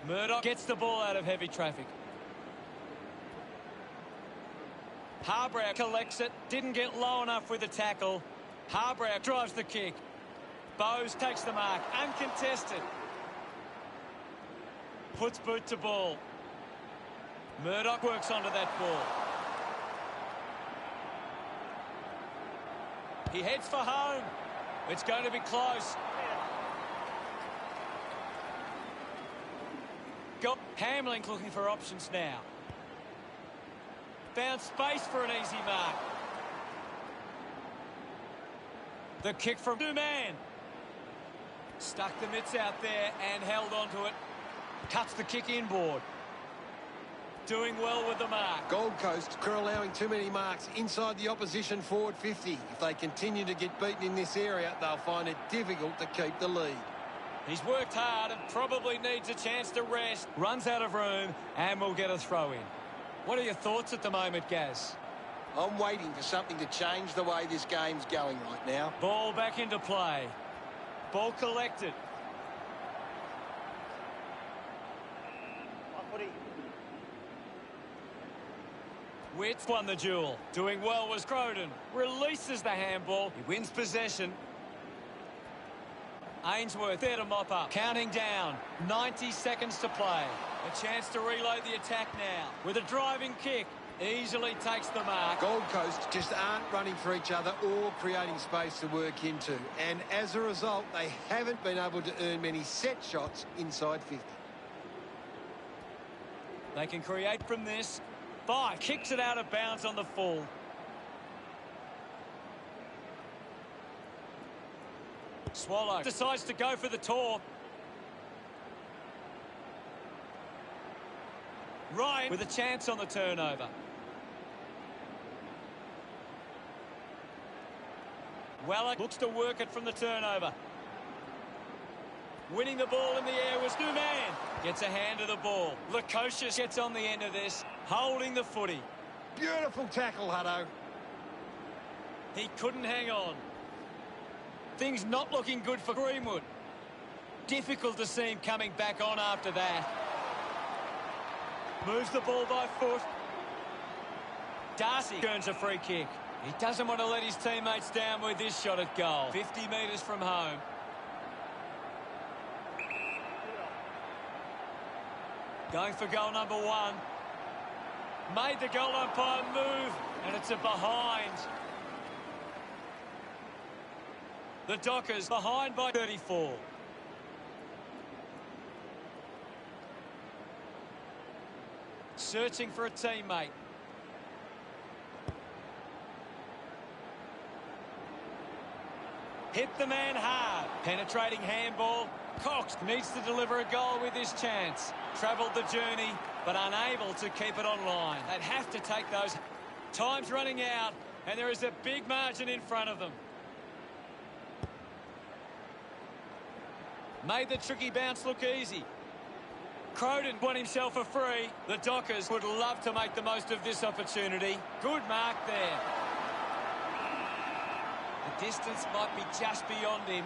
Murdoch gets the ball out of heavy traffic. Harbrow collects it. Didn't get low enough with the tackle. Harbrow drives the kick. Bowes takes the mark. Uncontested. Puts boot to ball. Murdoch works onto that ball. He heads for home. It's going to be close. Got Hamling looking for options now. Found space for an easy mark. The kick from Duman. Stuck the mitts out there and held onto it. Cuts the kick inboard. Doing well with the mark. Gold Coast are allowing too many marks inside the opposition forward 50. If they continue to get beaten in this area, they'll find it difficult to keep the lead. He's worked hard and probably needs a chance to rest. Runs out of room and will get a throw in. What are your thoughts at the moment, Gaz? I'm waiting for something to change the way this game's going right now. Ball back into play. Ball collected. Witts won the duel. Doing well was Croden. Releases the handball. He wins possession. Ainsworth there to mop up. Counting down. 90 seconds to play. A chance to reload the attack now. With a driving kick. Easily takes the mark. Gold Coast just aren't running for each other or creating space to work into. And as a result, they haven't been able to earn many set shots inside 50. They can create from this. 5. Kicks it out of bounds on the full. Swallow decides to go for the tour. Ryan with a chance on the turnover. Weller looks to work it from the turnover. Winning the ball in the air was Newman. Gets a hand to the ball. Lukosius gets on the end of this, holding the footy. Beautiful tackle, Hutto. He couldn't hang on. Things not looking good for Greenwood. Difficult to see him coming back on after that. Moves the ball by foot. Darcy earns a free kick. He doesn't want to let his teammates down with this shot at goal. 50 metres from home. Going for goal number 1. Made the goal umpire move, and it's a behind. The Dockers behind by 34. Searching for a teammate. Hit the man hard. Penetrating handball. Cox needs to deliver a goal with this chance. Travelled the journey, but unable to keep it online. They'd have to take those. Time's running out, and there is a big margin in front of them. Made the tricky bounce look easy. Croden won himself a free. The Dockers would love to make the most of this opportunity. Good mark there. The distance might be just beyond him.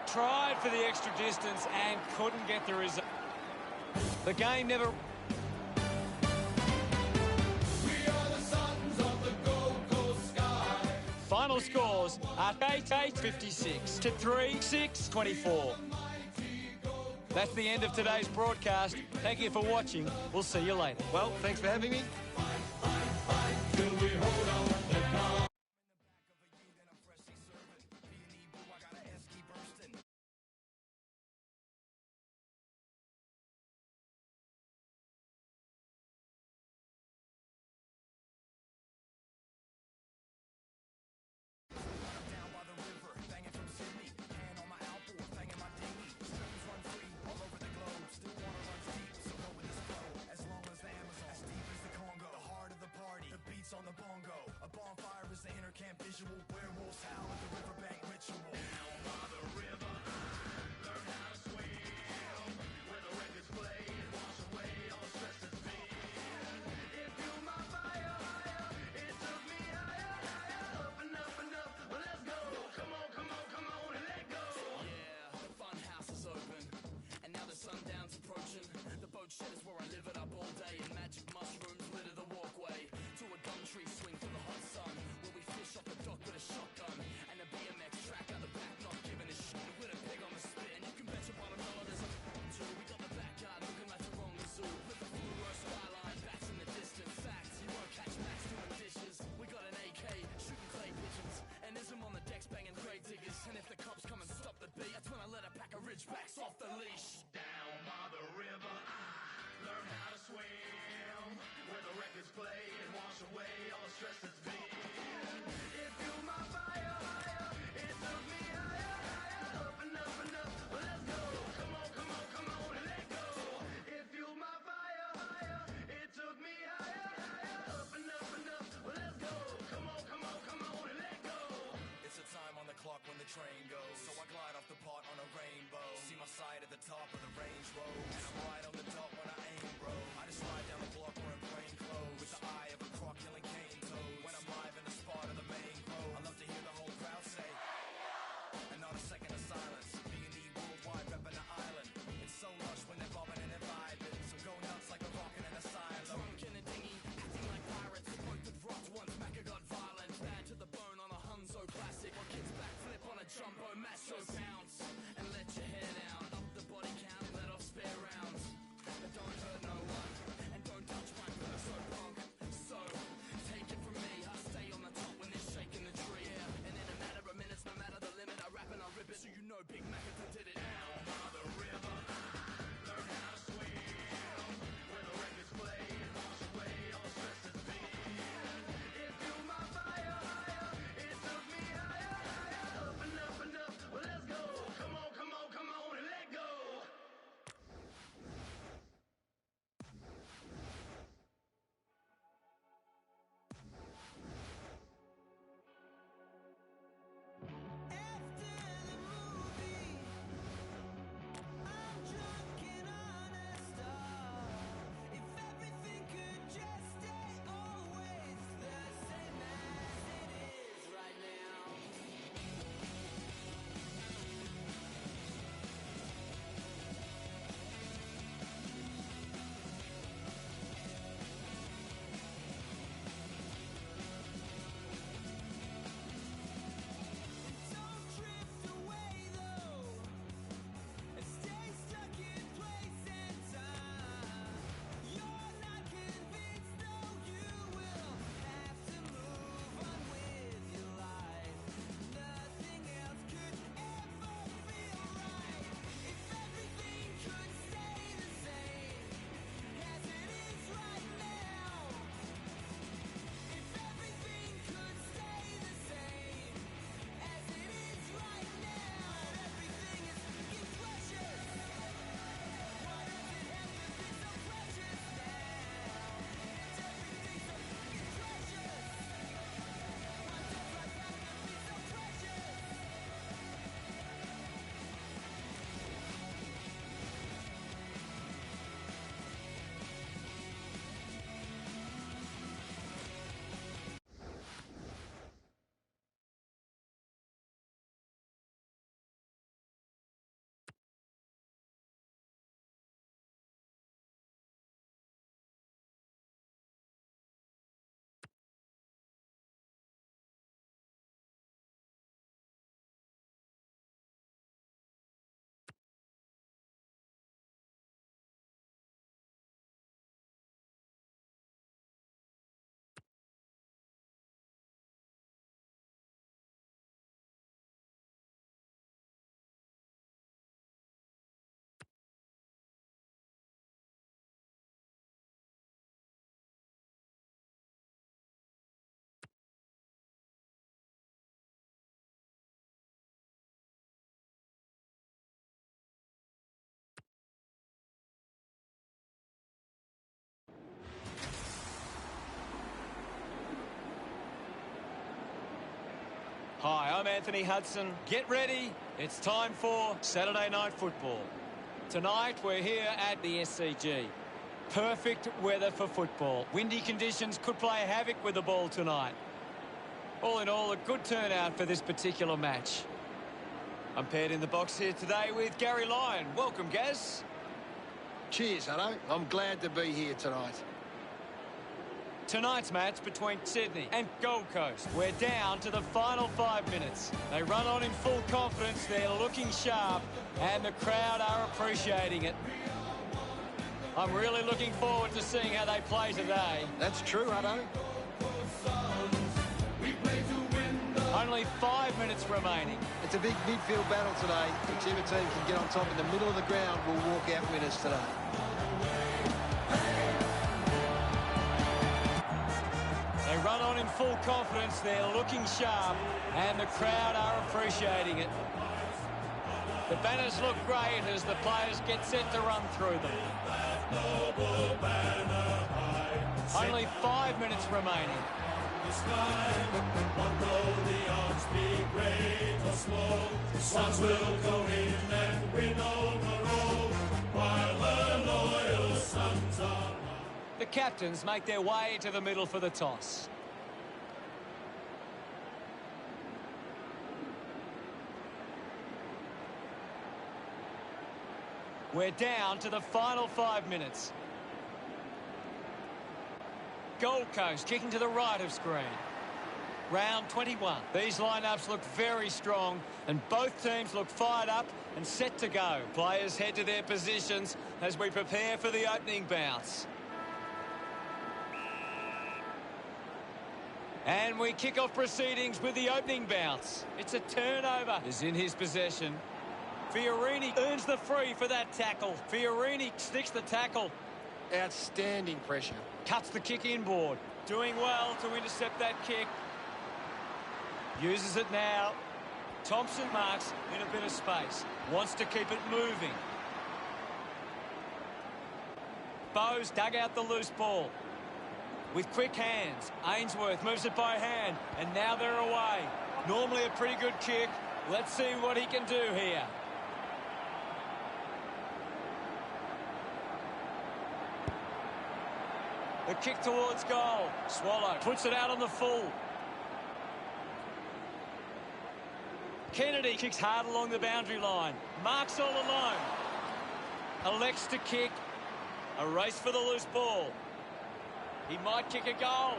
Tried for the extra distance and couldn't get the result. The game never... Final scores are 8-8-56 to 3-6-24. That's the end of today's broadcast. Thank you for watching. We'll see you later. Well, thanks for having me. On the bongo, a bonfire is the inner camp visual. Werewolves howl at the riverbank ritual. Down by the river, I learned how to swim. Where the records play and wash away all the stress that's been. It fueled my fire higher. It took me higher, higher, up and up and up. Well, let's go. Come on, come on, come on and let go. Yeah, the fun house is open, and now the sundown's approaching. The boat shed is where I live it up all day, and magic mushrooms litter the walkway. To a gum tree swing for the hot sun, where we fish off the dock with a shotgun and a BMX track out the back, not giving a shit. With a pig on the spit, and you can bet your bottom dollar there's a too. We got the backyard looking like the wrong zoo, with the fluoro skyline, bats in the distance. Facts, you won't catch Max doing dishes. We got an AK shooting clay pigeons, and Ism on the decks banging grave diggers. And if the cops come and stop the beat, that's when I let a pack of ridgebacks off the leash. Down by the river, I learned how to swim, where the records play and wash away all the stress that's been. It fueled my fire higher. It took me higher, higher, up and up and up. Well, let's go. Come on, come on, come on and let go. It fueled my fire higher. It took me higher, higher, up and up and up. Well, let's go. Come on, come on, come on and let go. It's a time on the clock when the train goes, so I glide off the pot on a rainbow. See my sight at the top of the Range Road, and I'm right on the dot when I aim, bro. I just ride down the block wearing plain clothes, with the eye of a croc killing cane toads. When I'm live in the spot of the main road, I love to hear the whole crowd say, and not a second of silence. B&E worldwide, repping the island. It's so lush when they're bobbing and they're vibing, so go nuts like a rockin' in a silo. Drunk in a dinghy, acting like pirates. Spoke with rocks once, Macca got violent. Bad to the Hi, I'm Anthony Hudson. Get ready. It's time for Saturday Night Football. Tonight, we're here at the SCG. Perfect weather for football. Windy conditions could play havoc with the ball tonight. All in all, a good turnout for this particular match. I'm paired in the box here today with Gary Lyon. Welcome, Gaz. Cheers, Hutto. I'm glad to be here tonight. Tonight's match between Sydney and Gold Coast. We're down to the final 5 minutes. They run on in full confidence. They're looking sharp, and the crowd are appreciating it. I'm really looking forward to seeing how they play today. That's true, Hutto. Only 5 minutes remaining. It's a big midfield battle today. Whichever team can get on top in the middle of the ground will walk out winners today. They run on in full confidence. They're looking sharp, and the crowd are appreciating it. The banners look great as the players get set to run through them. Only 5 minutes remaining. The captains make their way to the middle for the toss. We're down to the final 5 minutes. Gold Coast kicking to the right of screen. Round 21. These lineups look very strong, and both teams look fired up and set to go. Players head to their positions as we prepare for the opening bounce. And we kick off proceedings with the opening bounce. It's a turnover. Is in his possession. Fiorini earns the free for that tackle. Fiorini sticks the tackle. Outstanding pressure. Cuts the kick inboard. Doing well to intercept that kick. Uses it now. Thompson marks in a bit of space. Wants to keep it moving. Bowes dug out the loose ball. With quick hands, Ainsworth moves it by hand, and now they're away. Normally a pretty good kick. Let's see what he can do here. The kick towards goal. Swallow puts it out on the full. Kennedy kicks hard along the boundary line. Marks all alone. Elects to kick. A race for the loose ball. He might kick a goal.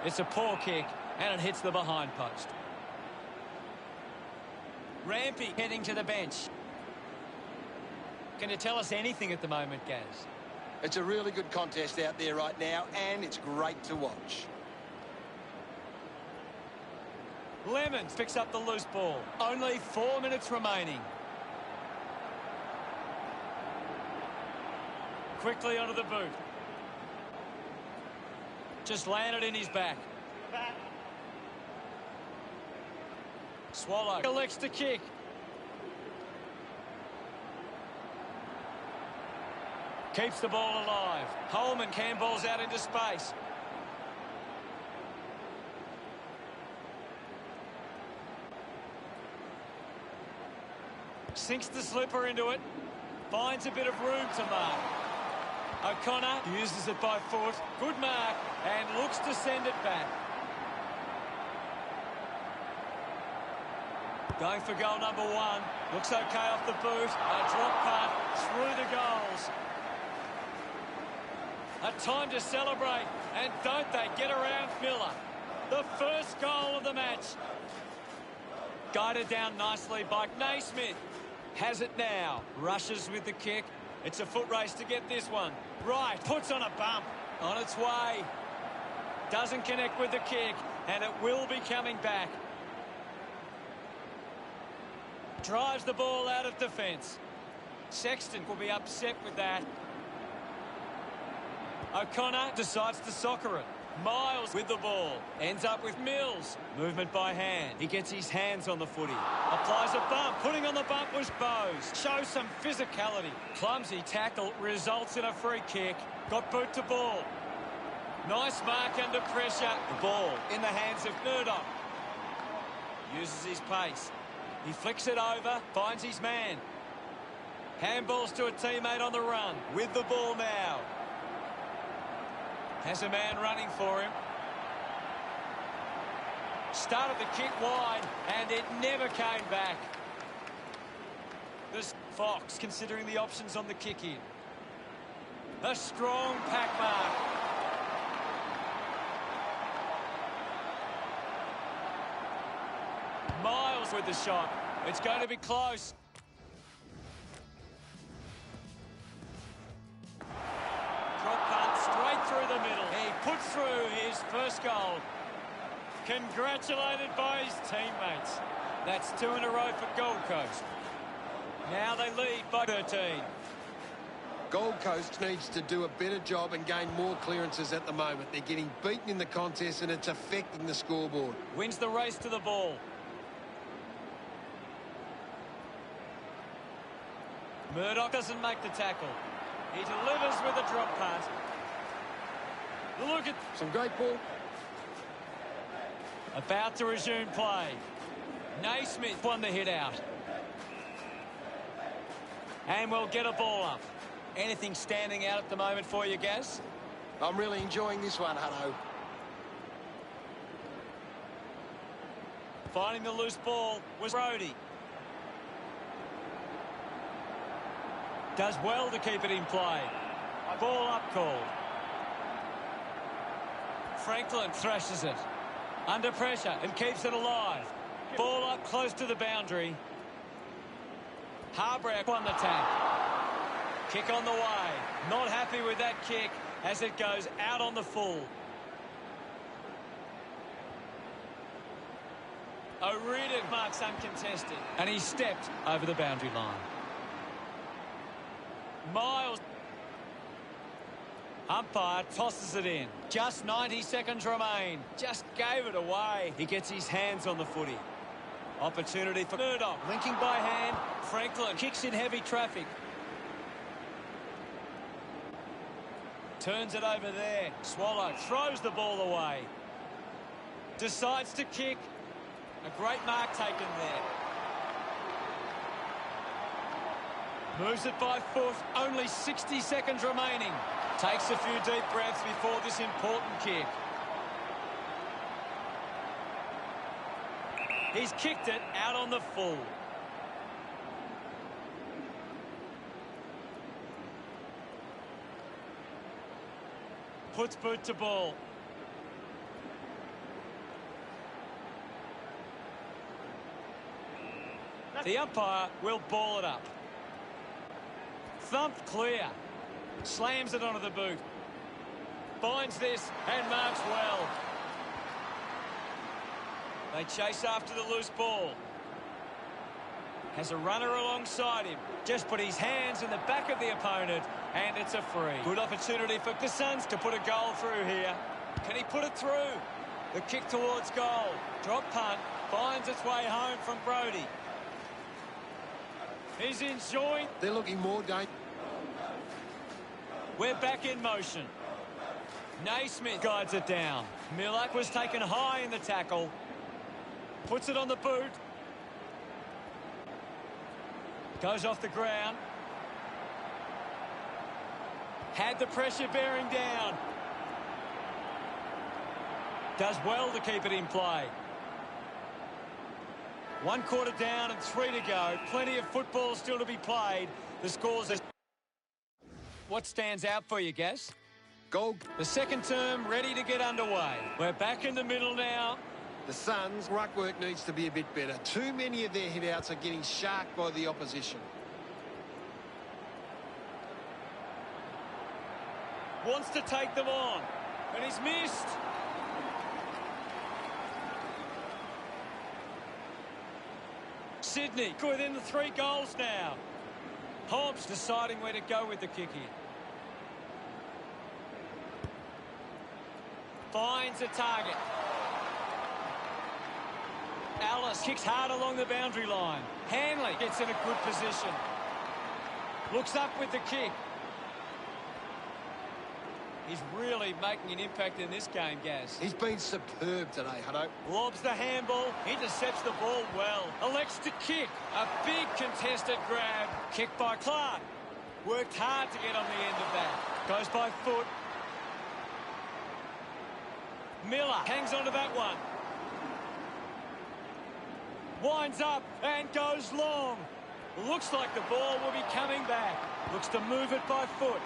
It's a poor kick, and it hits the behind post. Rampy heading to the bench. Can you tell us anything at the moment, Gaz? It's a really good contest out there right now, and it's great to watch. Lemons picks up the loose ball. Only 4 minutes remaining. Quickly onto the boot. Just landed in his back. Swallow elects to kick. Keeps the ball alive. Holman handballs out into space. Sinks the slipper into it. Finds a bit of room to mark. O'Connor uses it by foot. Good mark, and looks to send it back. Going for goal number 1. Looks okay off the boot. A drop punt through the goals. A time to celebrate, and don't they get around Miller. The first goal of the match. Guided down nicely by Naismith. Has it now. Rushes with the kick. It's a foot race to get this one. Right, puts on a bump. On its way. Doesn't connect with the kick, and it will be coming back. Drives the ball out of defence. Sexton will be upset with that. O'Connor decides to soccer it. Miles with the ball. Ends up with Mills. Movement by hand. He gets his hands on the footy. Applies a bump. Putting on the bump was Bowes. Shows some physicality. Clumsy tackle results in a free kick. Got boot to ball. Nice mark under pressure. The ball in the hands of Murdoch. Uses his pace. He flicks it over, finds his man. Handballs to a teammate on the run. With the ball now. Has a man running for him. Started the kick wide, and it never came back. This Fox considering the options on the kick in. A strong pack mark. Miles with the shot. It's going to be close. Drop punt straight through the middle. He puts through his first goal. Congratulated by his teammates. That's 2 in a row for Gold Coast. Now they lead by 13. Gold Coast needs to do a better job and gain more clearances at the moment. They're getting beaten in the contest and it's affecting the scoreboard. Wins the race to the ball. Murdoch doesn't make the tackle. He delivers with a drop punt. Look at... Some great ball. About to resume play. Naismith won the hit out. And we'll get a ball up. Anything standing out at the moment for you, Gaz? I'm really enjoying this one, Hutto. Finding the loose ball was Brody. Does well to keep it in play. Ball up called. Franklin thrashes it. Under pressure and keeps it alive. Ball up close to the boundary. Harbrow won the tag. Kick on the way. Not happy with that kick as it goes out on the full. O'Riordan marks uncontested. And he stepped over the boundary line. Miles. Umpire tosses it in. Just 90 seconds remain. Just gave it away. He gets his hands on the footy. Opportunity for Murdoch. Linking by hand. Franklin kicks in heavy traffic. Turns it over there. Swallow throws the ball away. Decides to kick. A great mark taken there. Moves it by foot. Only 60 seconds remaining. Takes a few deep breaths before this important kick. He's kicked it out on the full. Puts boot to ball. The umpire will ball it up. Thumped clear. Slams it onto the boot. Finds this and marks well. They chase after the loose ball. Has a runner alongside him. Just put his hands in the back of the opponent and it's a free. Good opportunity for the Suns to put a goal through here. Can he put it through? The kick towards goal. Drop punt. Finds its way home from Brody. He's enjoying. They're looking more dangerous. We're back in motion. Naismith guides it down. Milak was taken high in the tackle. Puts it on the boot. Goes off the ground. Had the pressure bearing down. Does well to keep it in play. 1 quarter down and 3 to go. Plenty of football still to be played. The scores are... What stands out for you, Gaz? Gold. The second term ready to get underway. We're back in the middle now. The Suns' ruck work needs to be a bit better. Too many of their hit-outs are getting sharked by the opposition. Wants to take them on. And he's missed. Sydney within the 3 goals now. Hobbs deciding where to go with the kick in. Finds a target. Alice kicks hard along the boundary line. Hanley gets in a good position. Looks up with the kick. He's really making an impact in this game, Gaz. He's been superb today, Hutto. Lobs the handball, intercepts the ball well. Elects to kick. A big contested grab. Kick by Clark. Worked hard to get on the end of that. Goes by foot. Miller hangs onto that one. Winds up and goes long. Looks like the ball will be coming back. Looks to move it by foot.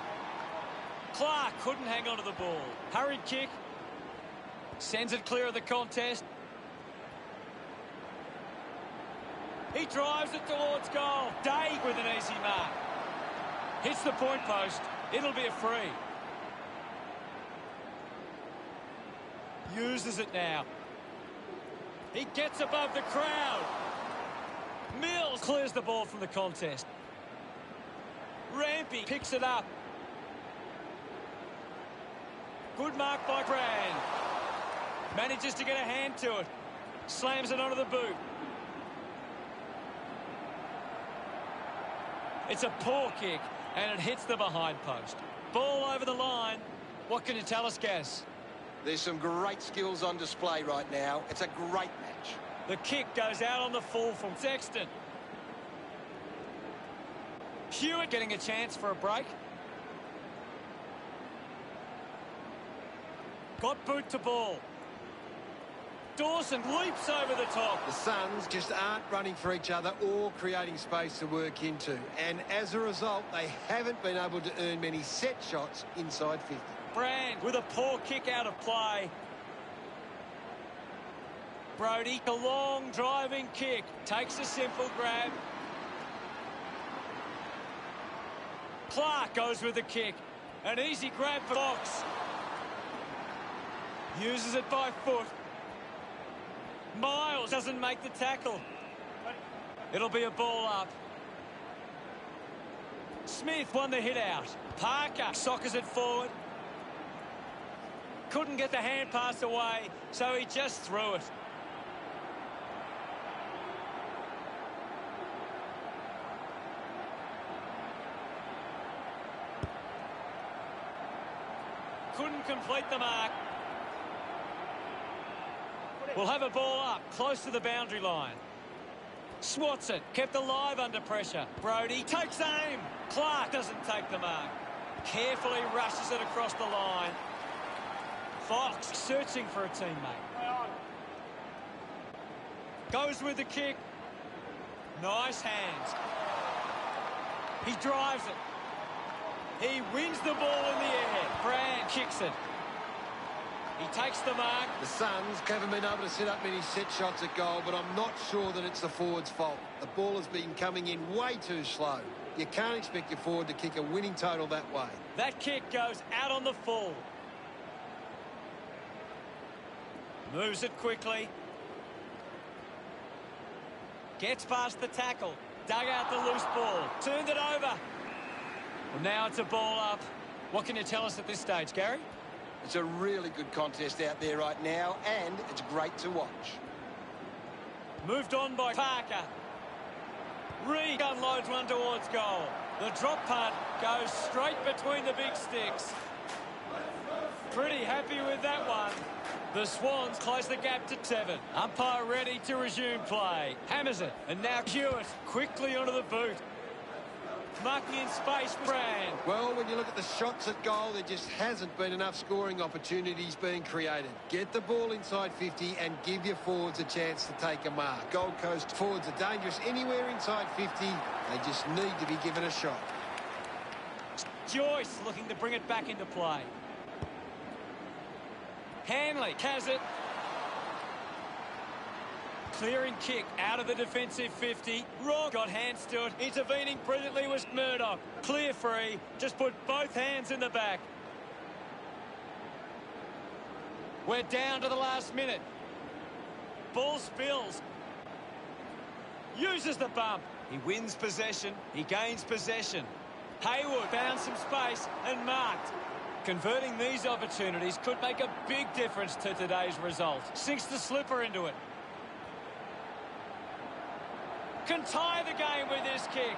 Clark couldn't hang on to the ball. Hurried kick. Sends it clear of the contest. He drives it towards goal. Day with an easy mark. Hits the point post. It'll be a free. Uses it now. He gets above the crowd. Mills clears the ball from the contest. Rampy picks it up. Good mark by Brand. Manages to get a hand to it. Slams it onto the boot. It's a poor kick, and it hits the behind post. Ball over the line. What can you tell us, Gaz? There's some great skills on display right now. It's a great match. The kick goes out on the full from Sexton. Hewitt getting a chance for a break. Got boot to ball. Dawson leaps over the top. The Suns just aren't running for each other or creating space to work into. And as a result, they haven't been able to earn many set shots inside 50. Brand with a poor kick out of play. Brody, a long driving kick. Takes a simple grab. Clark goes with the kick. An easy grab for Fox. Uses it by foot. Miles doesn't make the tackle. It'll be a ball up. Smith won the hit out. Parker soccers it forward. Couldn't get the hand pass away, so he just threw it. Couldn't complete the mark. We'll have a ball up, close to the boundary line. Swats it, kept alive under pressure. Brody takes aim. Clark doesn't take the mark. Carefully rushes it across the line. Fox searching for a teammate. Goes with the kick. Nice hands. He drives it. He wins the ball in the air. Brand kicks it. He takes the mark. The Suns haven't been able to set up many set shots at goal, but I'm not sure that it's the forward's fault. The ball has been coming in way too slow. You can't expect your forward to kick a winning total that way. That kick goes out on the full. Moves it quickly. Gets past the tackle. Dug out the loose ball. Turned it over. Well, now it's a ball up. What can you tell us at this stage, Gary? It's a really good contest out there right now, and it's great to watch. Moved on by Parker. Reed unloads one towards goal. The drop punt goes straight between the big sticks. Pretty happy with that one. The Swans close the gap to 7. Umpire ready to resume play. Hammers it. And now Hewitt quickly onto the boot. Marking in space, Brand. Well, when you look at the shots at goal, there just hasn't been enough scoring opportunities being created. Get the ball inside 50 and give your forwards a chance to take a mark. Gold Coast forwards are dangerous anywhere inside 50. They just need to be given a shot. Joyce looking to bring it back into play. Hanley has it. Clearing kick out of the defensive 50. Rock got hands to it. Intervening brilliantly was Murdoch. Clear free. Just put both hands in the back. We're down to the last minute. Ball spills. Uses the bump. He wins possession. He gains possession. Hayward found some space and marked. Converting these opportunities could make a big difference to today's result. Sinks the slipper into it. Can tie the game with this kick.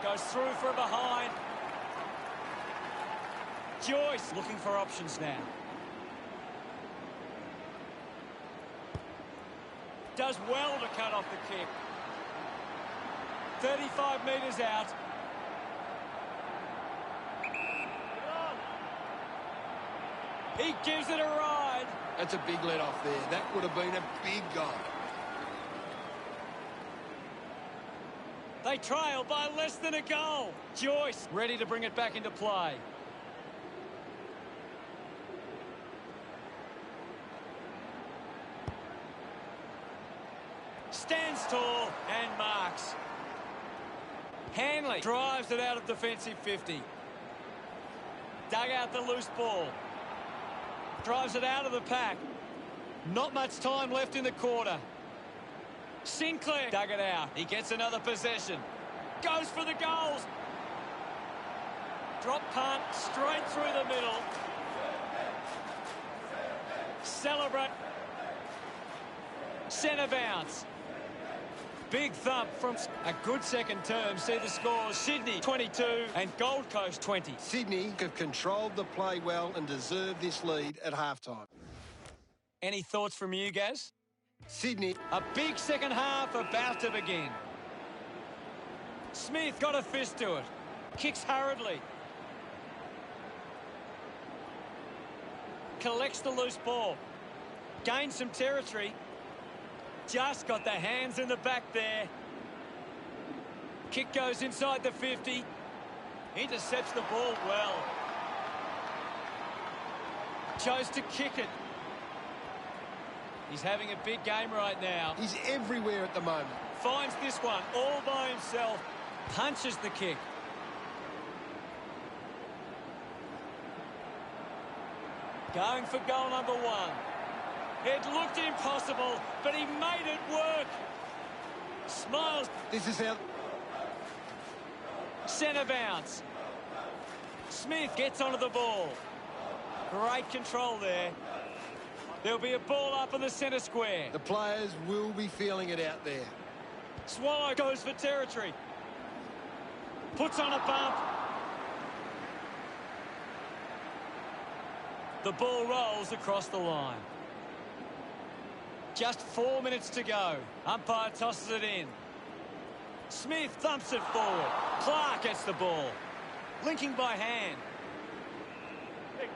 Goes through from behind. Joyce looking for options now. Does well to cut off the kick. 35 metres out. He gives it a ride. That's a big let off there. That would have been a big goal. They trail by less than a goal. Joyce ready to bring it back into play. Stands tall and marks. Hanley drives it out of defensive 50. Dug out the loose ball. Drives it out of the pack. Not much time left in the quarter. Sinclair dug it out. He gets another possession. Goes for the goals. Drop punt straight through the middle. Celebrate. Centre bounce. Big thump from a good second term. See the scores. Sydney 22 and Gold Coast 20. Sydney have controlled the play well and deserve this lead at halftime. Any thoughts from you, Gaz? Sydney. A big second half about to begin. Smith got a fist to it. Kicks hurriedly. Collects the loose ball. Gains some territory. Just got the hands in the back there. Kick goes inside the 50. Intercepts the ball well. Chose to kick it. He's having a big game right now. He's everywhere at the moment. Finds this one all by himself. Punches the kick. Going for goal number 1. It looked impossible, but he made it work. Smiles. This is how... Centre bounce. Smith gets onto the ball. Great control there. There'll be a ball up in the centre square. The players will be feeling it out there. Swallow goes for territory. Puts on a bump. The ball rolls across the line. Just 4 minutes to go. Umpire tosses it in. Smith thumps it forward. Clark gets the ball. Linking by hand.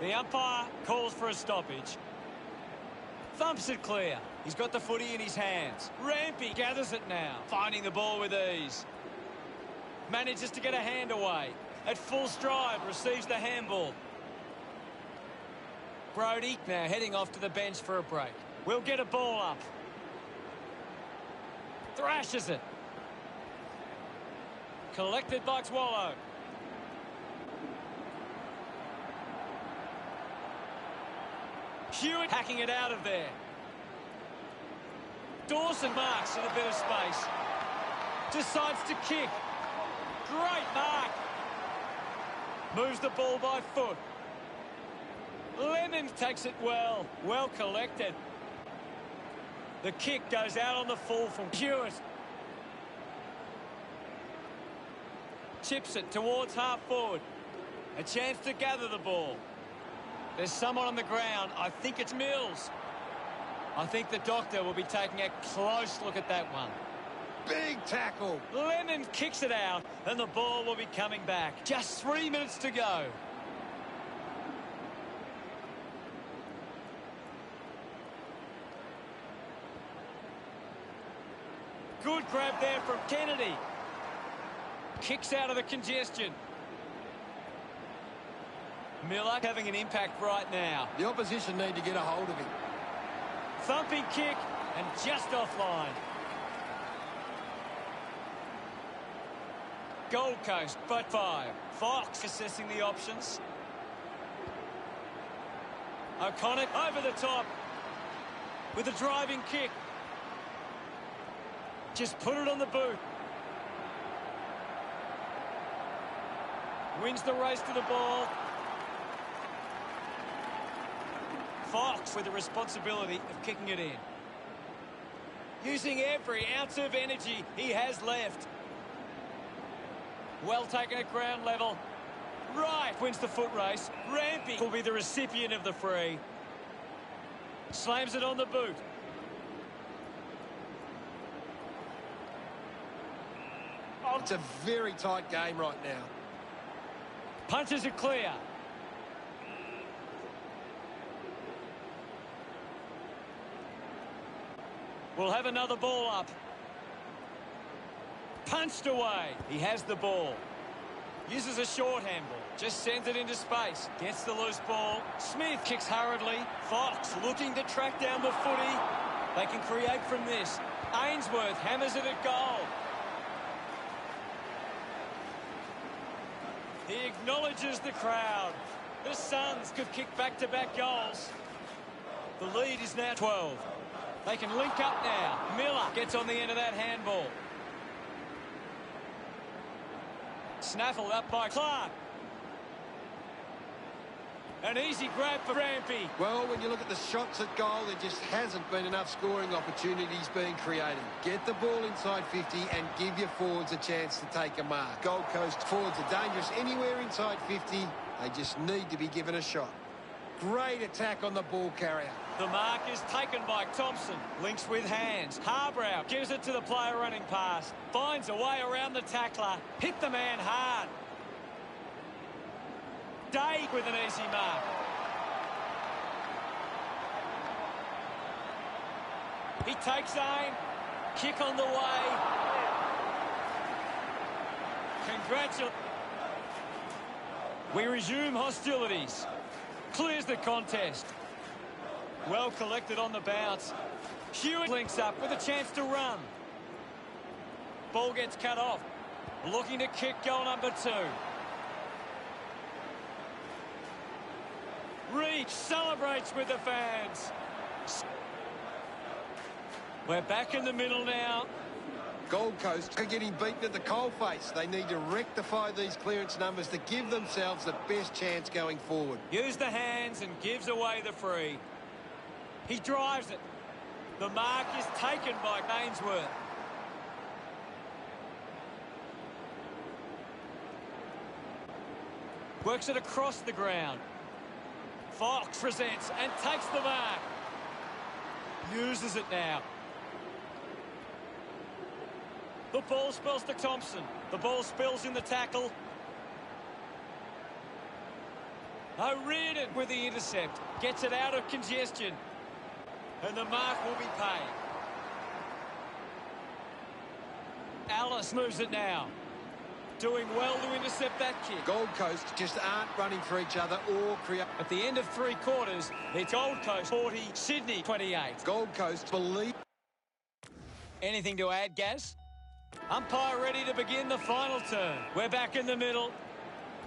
The umpire calls for a stoppage. Thumps it clear. He's got the footy in his hands. Rampy gathers it now. Finding the ball with ease. Manages to get a hand away. At full stride, receives the handball. Brody now heading off to the bench for a break. We'll get a ball up. Thrashes it. Collected by Swallow. Hewitt hacking it out of there. Dawson marks in a bit of space. Decides to kick. Great mark. Moves the ball by foot. Lemon takes it well. Well collected. The kick goes out on the full from Hewitt. Chips it towards half forward. A chance to gather the ball. There's someone on the ground. I think it's Mills. I think the doctor will be taking a close look at that one. Big tackle. Lemon kicks it out, and the ball will be coming back. Just 3 minutes to go. Good grab there from Kennedy. Kicks out of the congestion. Miller having an impact right now. The opposition need to get a hold of him. Thumping kick and just offline. Gold Coast, but 5. Fox assessing the options. O'Connor over the top with a driving kick. Just put it on the boot. Wins the race to the ball. Fox with the responsibility of kicking it in. Using every ounce of energy he has left. Well taken at ground level. Right, wins the foot race. Rampy will be the recipient of the free. Slams it on the boot. It's a very tight game right now. Punches it clear. We'll have another ball up. Punched away. He has the ball. Uses a short handball. Just sends it into space. Gets the loose ball. Smith kicks hurriedly. Fox looking to track down the footy. They can create from this. Ainsworth hammers it at goal. He acknowledges the crowd. The Suns could kick back-to-back goals. The lead is now 12. They can link up now. Miller gets on the end of that handball. Snaffled up by Clark. An easy grab for Rampy. Well, when you look at the shots at goal, there just hasn't been enough scoring opportunities being created. Get the ball inside 50 and give your forwards a chance to take a mark. Gold Coast forwards are dangerous anywhere inside 50. They just need to be given a shot. Great attack on the ball carrier. The mark is taken by Thompson. Links with hands. Harbrow gives it to the player running past. Finds a way around the tackler. Hit the man hard. Day with an easy mark. He takes aim. Kick on the way. Congratulations. We resume hostilities. Clears the contest. Well collected on the bounce. Hewitt links up with a chance to run. Ball gets cut off. Looking to kick goal number 2. Reach celebrates with the fans. We're back in the middle now. Gold Coast are getting beaten at the coalface. They need to rectify these clearance numbers to give themselves the best chance going forward. Use the hands and gives away the free. He drives it. The mark is taken by Ainsworth. Works it across the ground. Fox presents and takes the mark. Uses it now. The ball spills to Thompson. The ball spills in the tackle. O'Riordan with the intercept. Gets it out of congestion. And the mark will be paid. Alice moves it now. Doing well to intercept that kick. Gold Coast just aren't running for each other or create. At the end of 3 quarters, it's Gold Coast 40, Sydney 28. Gold Coast believe. Anything to add, Gaz? Umpire ready to begin the final turn. We're back in the middle.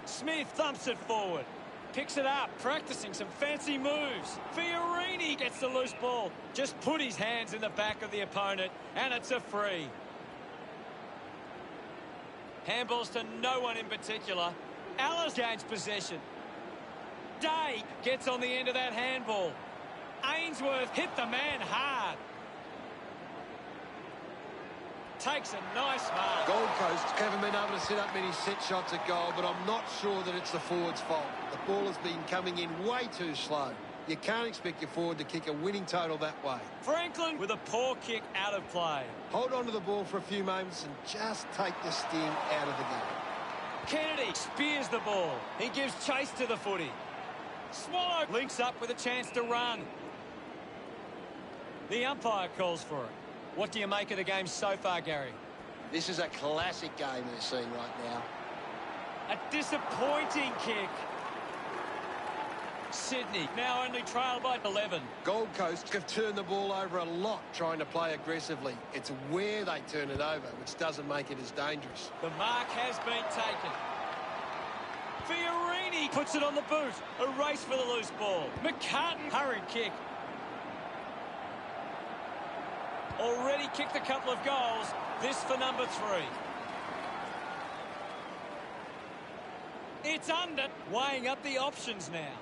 Smith thumps it forward. Picks it up, practicing some fancy moves. Fiorini gets the loose ball. Just put his hands in the back of the opponent, and it's a free. Handballs to no one in particular. Alice gains possession. Day gets on the end of that handball. Ainsworth hit the man hard. Takes a nice mark. Gold Coast haven't been able to set up many set shots at goal, but I'm not sure that it's the forward's fault. The ball has been coming in way too slow. You can't expect your forward to kick a winning total that way. Franklin with a poor kick out of play. Hold on to the ball for a few moments and just take the sting out of the game. Kennedy spears the ball. He gives chase to the footy. Swallow links up with a chance to run. The umpire calls for it. What do you make of the game so far, Gary? This is a classic game we're seeing right now. A disappointing kick. Sydney now only trail by 11. Gold Coast have turned the ball over a lot trying to play aggressively. It's where they turn it over, which doesn't make it as dangerous. The mark has been taken. Fiorini puts it on the boot. A race for the loose ball. McCartan, hurried kick. Already kicked a couple of goals. This for number 3. It's under. Weighing up the options now.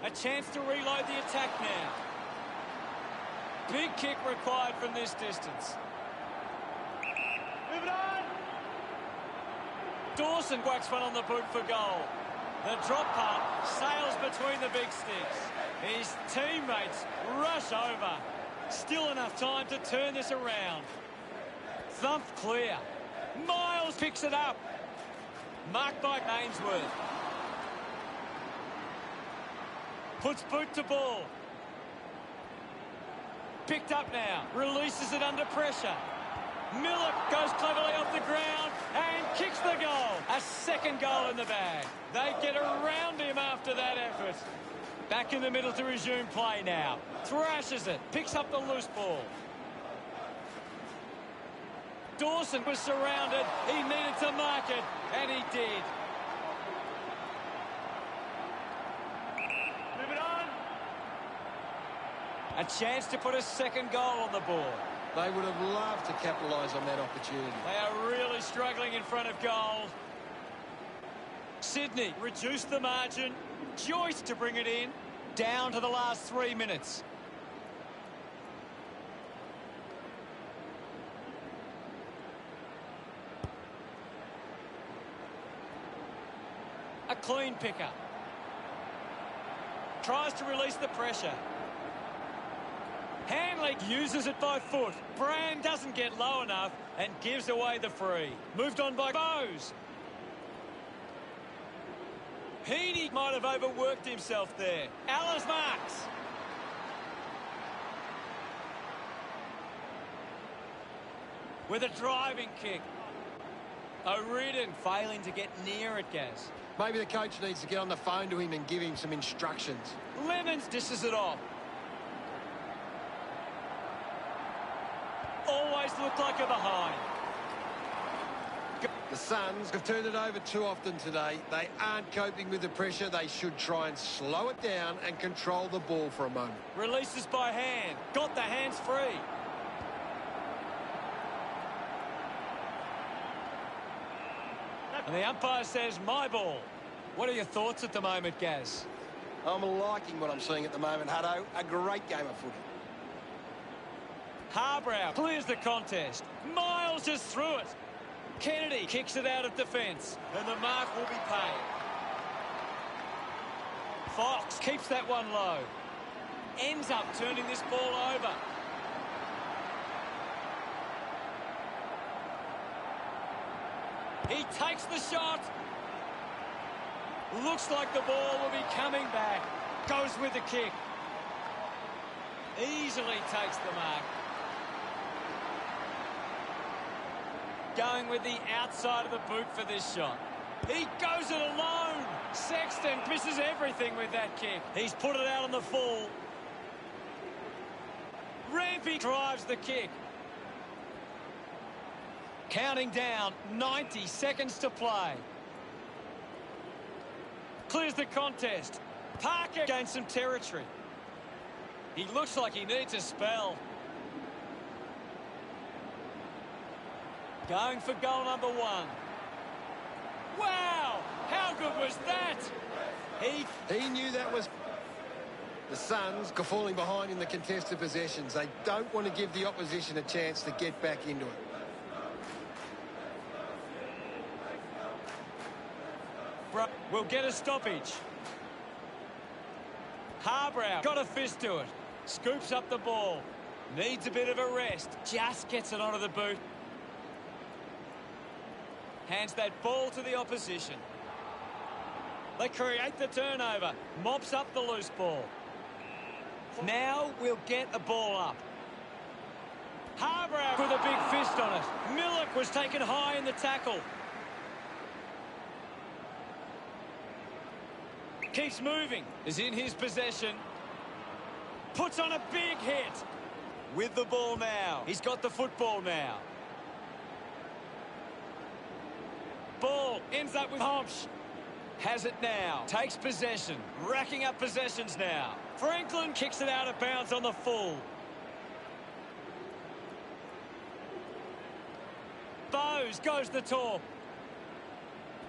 A chance to reload the attack now. Big kick required from this distance. Move it on. Dawson whacks one on the boot for goal. The drop punt sails between the big sticks. His teammates rush over. Still enough time to turn this around. Thumped clear. Miles picks it up. Marked by Ainsworth. Puts boot to ball. Picked up now. Releases it under pressure. Miller goes cleverly off the ground and kicks the goal. A second goal in the bag. They get around him after that effort. Back in the middle to resume play now. Thrashes it. Picks up the loose ball. Dawson was surrounded. He needed to mark it, and he did. Move it on. A chance to put a second goal on the board. They would have loved to capitalise on that opportunity. They are really struggling in front of goal. Sydney reduced the margin. Joyce to bring it in. Down to the last 3 minutes. A clean picker. Tries to release the pressure. Hanley uses it by foot. Brand doesn't get low enough and gives away the free. Moved on by Bowes. Heaney might have overworked himself there. Alice marks. With a driving kick. O'Riordan failing to get near it, Gaz. Maybe the coach needs to get on the phone to him and give him some instructions. Lemons dishes it off. Always looked like a behind. The Suns have turned it over too often today. They aren't coping with the pressure. They should try and slow it down and control the ball for a moment. Releases by hand. Got the hands free. And the umpire says, my ball. What are your thoughts at the moment, Gaz? I'm liking what I'm seeing at the moment, Hutto. A great game of footy. Harbrow clears the contest. Miles just threw it. Kennedy kicks it out of defence. And the mark will be paid. Fox keeps that one low. Ends up turning this ball over. He takes the shot. Looks like the ball will be coming back. Goes with the kick. Easily takes the mark. Going with the outside of the boot for this shot. He goes it alone. Sexton misses everything with that kick. He's put it out on the full. Rampy drives the kick. Counting down, 90 seconds to play. Clears the contest. Parker gains some territory. He looks like he needs a spell. Going for goal number 1. Wow! How good was that? He knew that was... The Suns are falling behind in the contested possessions. They don't want to give the opposition a chance to get back into it. We'll get a stoppage. Harbrow got a fist to it. Scoops up the ball. Needs a bit of a rest. Just gets it onto the boot. Hands that ball to the opposition. They create the turnover. Mops up the loose ball. Now we'll get a ball up. Harbrow with a big fist on it. Millock was taken high in the tackle. Keeps moving. Is in his possession. Puts on a big hit. With the ball now. He's got the football now. Ball ends up with Homsch. Has it now. Takes possession. Racking up possessions now. Franklin kicks it out of bounds on the full. Bowes goes the top.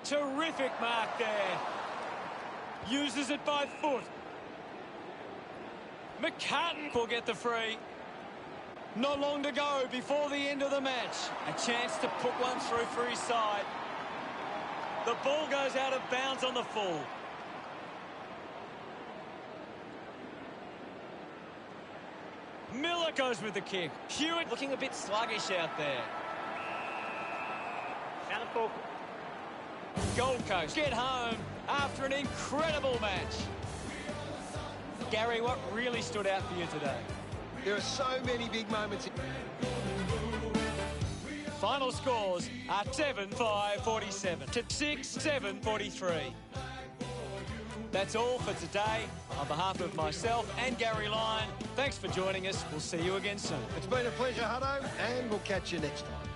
Terrific mark there. Uses it by foot. McCartan will get the free. Not long to go before the end of the match. A chance to put one through for his side. The ball goes out of bounds on the full. Miller goes with the kick. Hewitt looking a bit sluggish out there. Gold Coast get home after an incredible match. Gary, what really stood out for you today? There are so many big moments. Final scores are 7-5-47 to 6-7-43. That's all for today. On behalf of myself and Gary Lyon, thanks for joining us. We'll see you again soon. It's been a pleasure, Hutto, and we'll catch you next time.